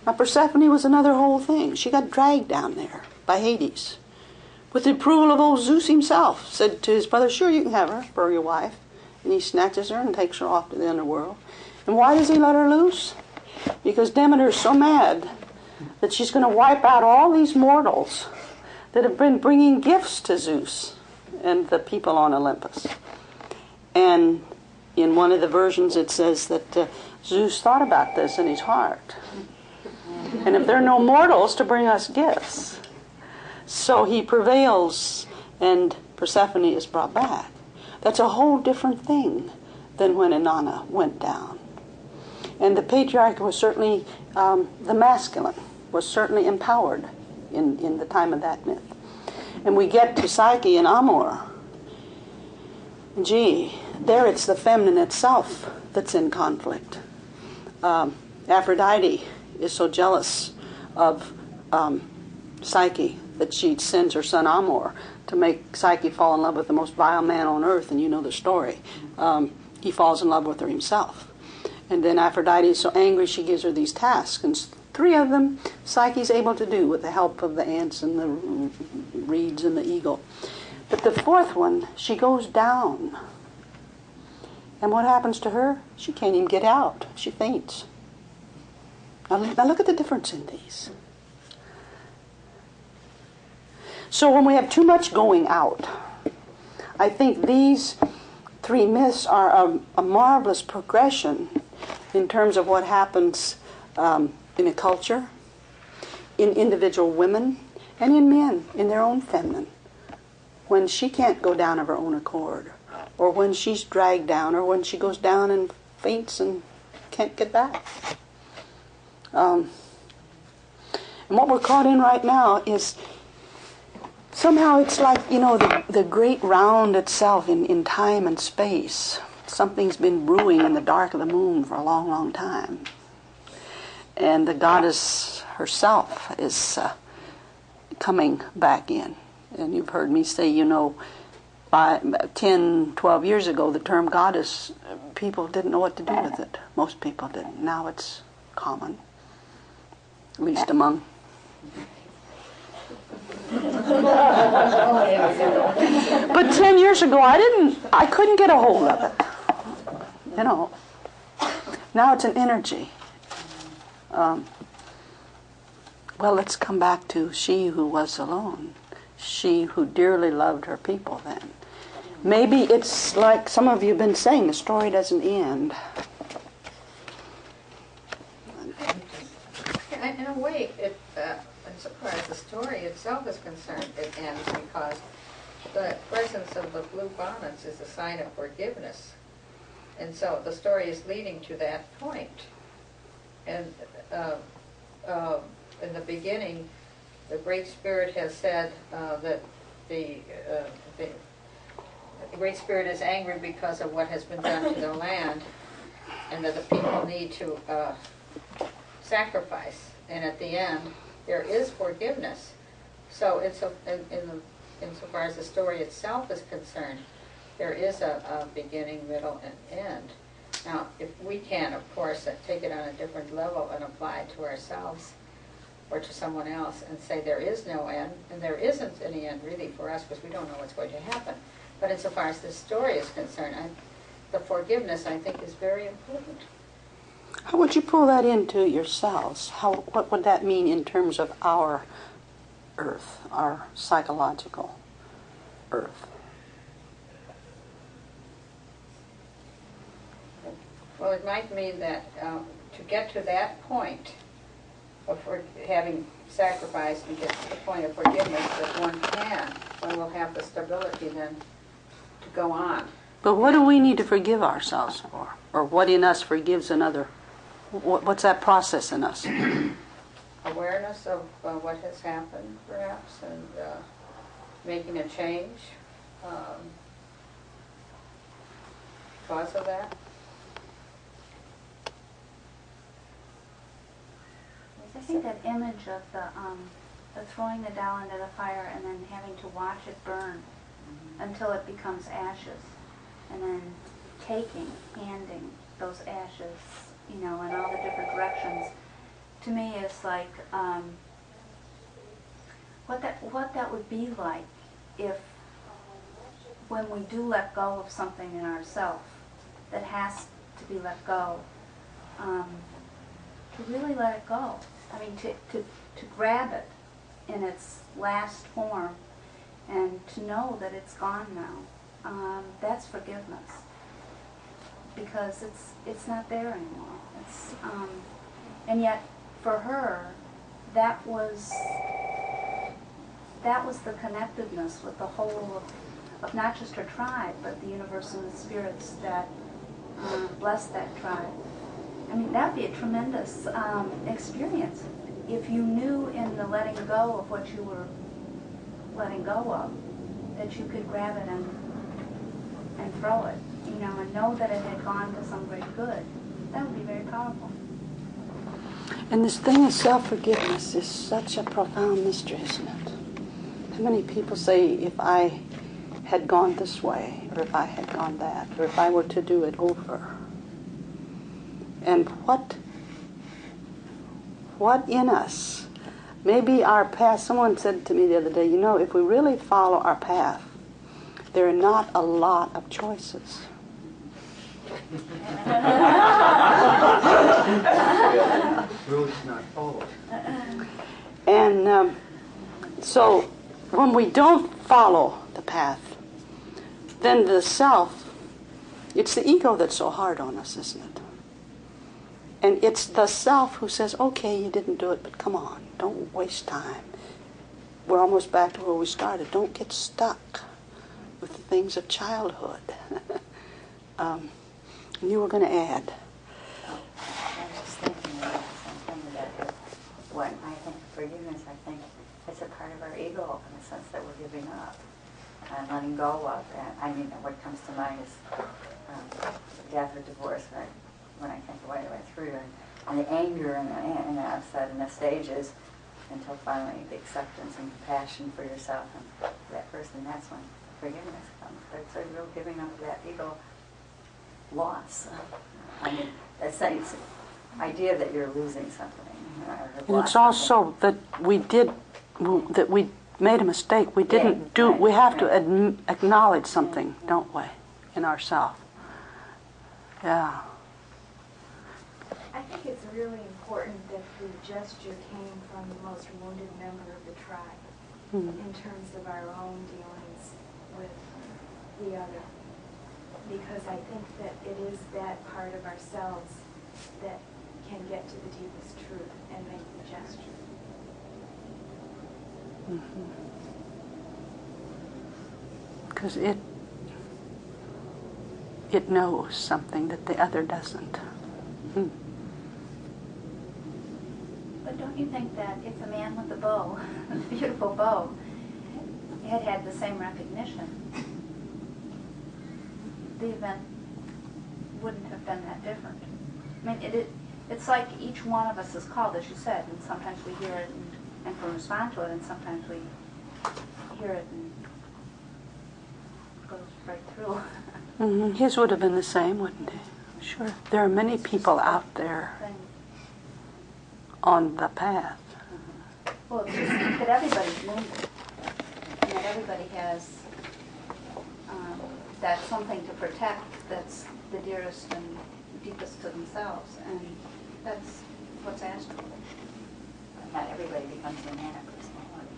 Now Persephone was another whole thing. She got dragged down there by Hades. With the approval of old Zeus himself, said to his brother, sure, you can have her for your wife. And he snatches her and takes her off to the underworld. And why does he let her loose? Because Demeter is so mad that she's going to wipe out all these mortals that have been bringing gifts to Zeus and the people on Olympus. And in one of the versions it says that Zeus thought about this in his heart. And if there are no mortals to bring us gifts, so he prevails and Persephone is brought back. That's a whole different thing than when Inanna went down. And the patriarch was certainly, the masculine, was certainly empowered in the time of that myth. And we get to Psyche and Amor. Gee, there it's the feminine itself that's in conflict. Aphrodite is so jealous of Psyche that she sends her son Amor to make Psyche fall in love with the most vile man on earth, and you know the story. He falls in love with her himself. And then Aphrodite is so angry she gives her these tasks, and 3 of them Psyche's able to do with the help of the ants and the reeds and the eagle. But the 4th one, she goes down. And what happens to her? She can't even get out. She faints. Now look at the difference in these. So when we have too much going out, I think these 3 myths are a marvelous progression in terms of what happens in a culture, in individual women, and in men, in their own feminine. When she can't go down of her own accord, or when she's dragged down, or when she goes down and faints and can't get back. And what we're caught in right now is somehow it's like, the great round itself in time and space. Something's been brewing in the dark of the moon for a long, long time. And the goddess herself is coming back in. And you've heard me say, by 10, 12 years ago, the term goddess, people didn't know what to do with it. Most people didn't. Now it's common, at least among. But 10 years ago, I couldn't get a hold of it. Now it's an energy. Well, let's come back to she who was alone. She who dearly loved her people then. Maybe it's like some of you have been saying, the story doesn't end. In a way, as far as the story itself is concerned, it ends because the presence of the blue bonnets is a sign of forgiveness. And so the story is leading to that point. And in the beginning, the Great Spirit has said that the Great Spirit is angry because of what has been done to the land, and that the people need to sacrifice. And at the end, there is forgiveness. So insofar as the story itself is concerned, there is a beginning, middle, and end. Now, if we can, of course, take it on a different level and apply it to ourselves or to someone else and say there is no end, and there isn't any end really for us because we don't know what's going to happen. But insofar as this story is concerned, the forgiveness, I think, is very important. How would you pull that into yourselves? What would that mean in terms of our earth, our psychological earth? Well, it might mean that to get to that point of having sacrificed and get to the point of forgiveness that one will have the stability then to go on. But what do we need to forgive ourselves for? Or what in us forgives another? What's that process in us? Awareness of what has happened, perhaps, and making a change because of that. I think that image of the the throwing the doll into the fire and then having to watch it burn until it becomes ashes, and then handing those ashes, in all the different directions, to me is like what that would be like if, when we do let go of something in ourselves that has to be let go, to really let it go. I mean, to grab it in its last form and to know that it's gone now. That's forgiveness, because it's not there anymore. And yet for her, that was the connectedness with the whole of not just her tribe, but the universe and the spirits that blessed that tribe. I mean, that'd be a tremendous experience if you knew in the letting go of what you were letting go of, that you could grab it and throw it, and know that it had gone to some great good. That would be very powerful. And this thing of self-forgiveness is such a profound mystery, isn't it? How many people say, if I had gone this way, or if I had gone that, or if I were to do it over? And what in us, maybe our past, someone said to me the other day, if we really follow our path, there are not a lot of choices. Road is not followed. And so when we don't follow the path, then the self, it's the ego that's so hard on us, isn't it? And it's the self who says, okay, you didn't do it, but come on, don't waste time. We're almost back to where we started. Don't get stuck with the things of childhood. You were going to add. I was thinking about something that when I think of forgiveness, I think it's a part of our ego in the sense that we're giving up and letting go of. And what comes to mind is death or divorce, right? When I think of what I went through, and the anger and the upset and the stages, until finally the acceptance and compassion for yourself and that person. That's when forgiveness comes. That's a real giving up of that ego loss. That's the idea that you're losing something. And it's also that we made a mistake. We didn't do. Right, we have to acknowledge something, don't we, in ourselves? Yeah. I think it's really important that the gesture came from the most wounded member of the tribe in terms of our own dealings with the other. Because I think that it is that part of ourselves that can get to the deepest truth and make the gesture. Because it knows something that the other doesn't. But don't you think that if the man with the bow, the beautiful bow, had the same recognition, the event wouldn't have been that different? I mean, it's like each one of us is called, as you said, and sometimes we hear it and can respond to it, and sometimes we hear it and it goes right through. His would have been the same, wouldn't he? Sure. There are many people out there on the path. Well, it's just that everybody's moving, and that everybody has that something to protect that's the dearest and deepest to themselves, and that's what's asked for. Not everybody becomes a manic personality.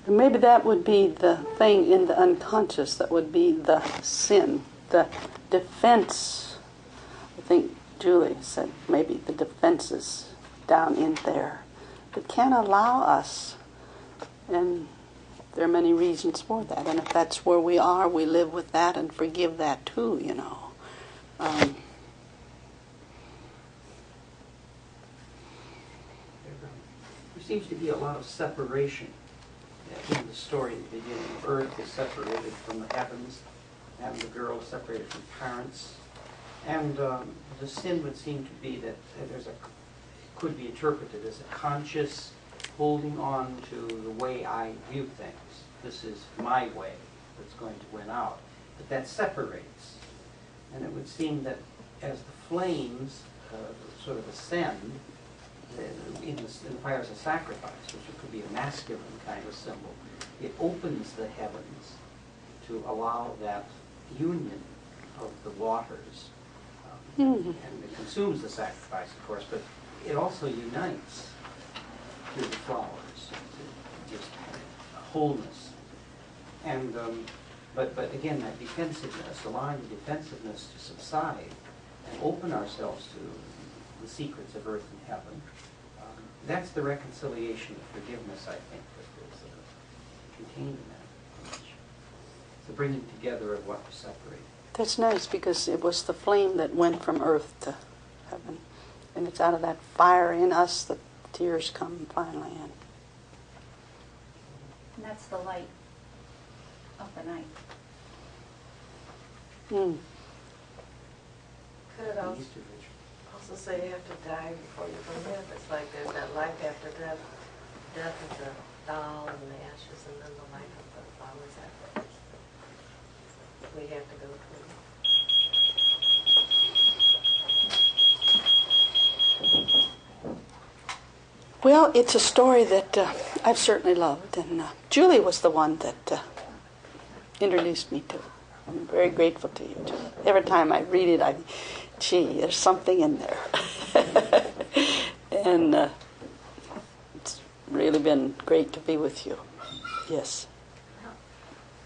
And maybe that would be the thing in the unconscious that would be the sin, the defense. I think Julie said maybe the defenses down in there that can't allow us, and there are many reasons for that. And if that's where we are, we live with that and forgive that too, There seems to be a lot of separation in the story at the beginning. Earth is separated from the heavens, and the girl is separated from parents. And the sin would seem to be that there's could be interpreted as a conscious holding on to the way I view things. This is my way that's going to win out. But that separates. And it would seem that as the flames sort of ascend in the fires of sacrifice, which could be a masculine kind of symbol, it opens the heavens to allow that union of the waters. And it consumes the sacrifice, of course, but it also unites through the flowers. It gives wholeness. And but again, that defensiveness, allowing the defensiveness to subside and open ourselves to the secrets of earth and heaven, that's the reconciliation of forgiveness, I think, that is contained in that image. It's the bringing together of what was separated. That's nice, because it was the flame that went from earth to heaven. And it's out of that fire in us that tears come finally in. And that's the light of the night. Could it also say you have to die before you can live? It's like there's that life after death. Death is the doll and the ashes, and then the life of the flowers afterwards. We have to go through. Well, it's a story that I've certainly loved, and Julie was the one that introduced me to it. I'm very grateful to you, Julie. Every time I read it, gee, there's something in there. And it's really been great to be with you. Yes.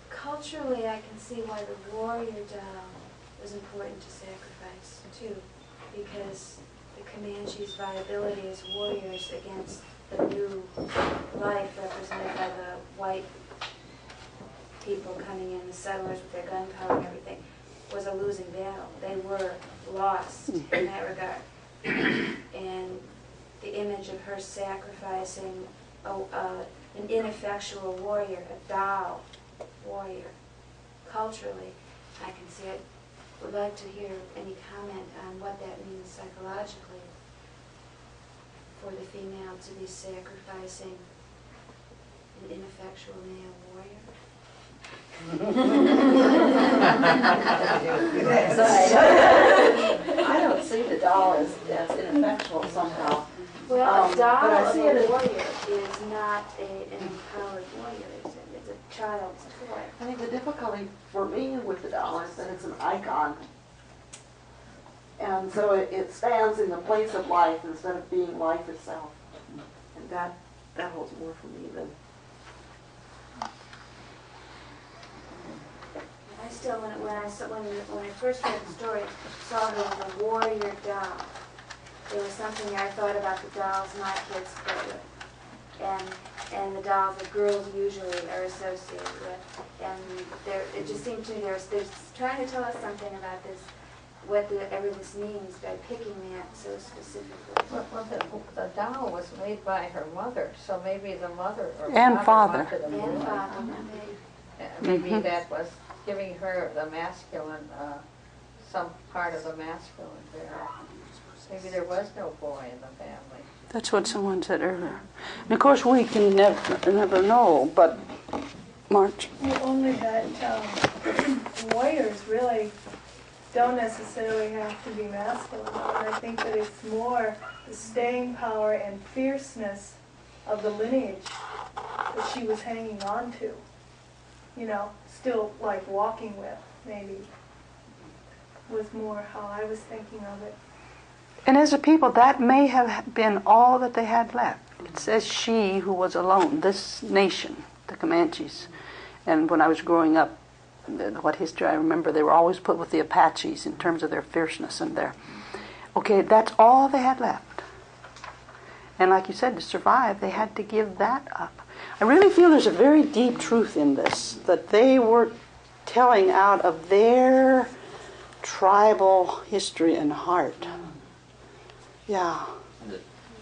Culturally, I can see why the warrior doll was important to sacrifice, too, because the Comanches' viability as warriors against the new life represented by the white people coming in, the settlers with their gunpowder and everything, was a losing battle. They were lost in that regard. And the image of her sacrificing an ineffectual warrior, a doll warrior, culturally, I can see it. Would like to hear any comment on what that means psychologically for the female to be sacrificing an ineffectual male warrior. I don't see the doll as ineffectual somehow. Well, a doll but I of see it a as warrior is not an empowered warrior. It's a child's toy. I think the difficulty for me with the doll is that it's an icon. And so it stands in the place of life instead of being life itself. And that holds more for me than... I still, when I first read the story, saw her as a warrior doll. There was something I thought about the dolls my kids play with, and the dolls that girls usually are associated with. And it just seemed to me there's trying to tell us something about this, whatever this means by picking that so specifically. Well, the doll was made by her mother, so maybe the mother or And father. wanted a And boy. father. Maybe that was giving her the masculine, some part of the masculine there. Maybe there was no boy in the family. That's what someone said earlier. And of course, we can never know, but March. Well, only that warriors really don't necessarily have to be masculine. And I think that it's more the staying power and fierceness of the lineage that she was hanging on to. Still like walking with, maybe, was more how I was thinking of it. And as a people, that may have been all that they had left. It says she who was alone, this nation, the Comanches. And when I was growing up, what history I remember, they were always put with the Apaches in terms of their fierceness and their... Okay, that's all they had left. And like you said, to survive, they had to give that up. I really feel there's a very deep truth in this, that they were telling out of their tribal history and heart. Yeah.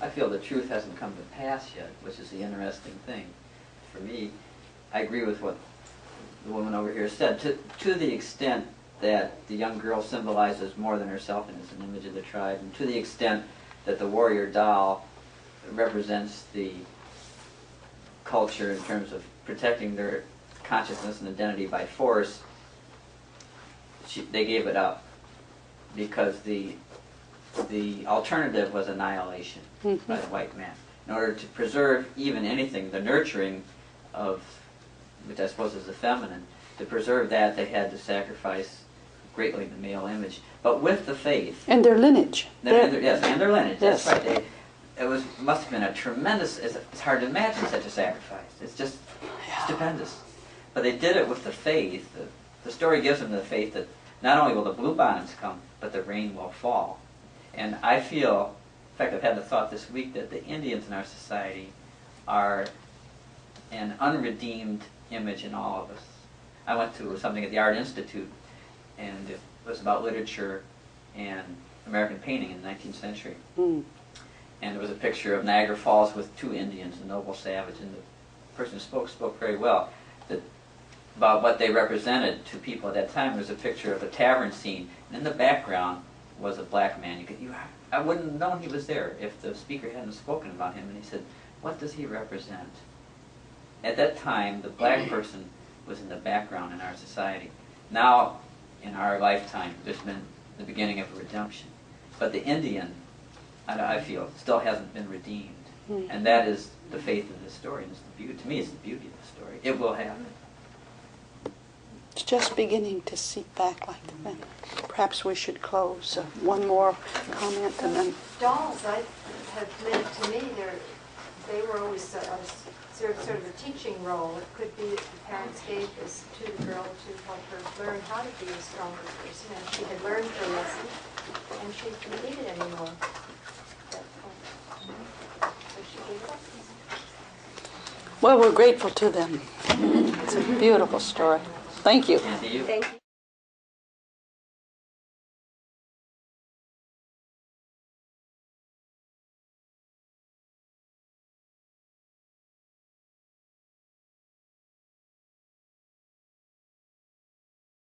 I feel the truth hasn't come to pass yet, which is the interesting thing. For me, I agree with what the woman over here said, to the extent that the young girl symbolizes more than herself and is an image of the tribe, and to the extent that the warrior doll represents the culture in terms of protecting their consciousness and identity by force, they gave it up because the alternative was annihilation by the white man. In order to preserve even anything, the nurturing of, which I suppose is the feminine, to preserve that they had to sacrifice greatly the male image. But with the faith... And their lineage. Yes, and their lineage, Yes. that's right. Must have been a tremendous... It's hard to imagine such a sacrifice. It's just stupendous. But they did it with the faith. The story gives them the faith that not only will the bluebonnets come, but the rain will fall. And I feel, in fact I've had the thought this week, that the Indians in our society are an unredeemed image in all of us. I went to something at the Art Institute, and it was about literature and American painting in the 19th century. And there was a picture of Niagara Falls with two Indians, a noble savage, and the person who spoke very well about what they represented to people at that time. There was a picture of a tavern scene, and in the background was a black man. I wouldn't have known he was there if the speaker hadn't spoken about him. And he said, what does he represent? At that time, the black person was in the background in our society. Now, in our lifetime, there's been the beginning of a redemption. But the Indian, I feel, still hasn't been redeemed. And that is the faith of this story. And it's the beauty, to me, it's the beauty of the story. It will happen. It's just beginning to seep back like that. Perhaps we should close. One more comment and then... Dolls, have meant to me, they were always sort of a teaching role. It could be that the parents gave this to the girl to help her learn how to be a stronger person, and she had learned her lesson, and she didn't need it anymore. So she gave it up. Well, we're grateful to them. It's a beautiful story. Thank you. And to you. Thank you.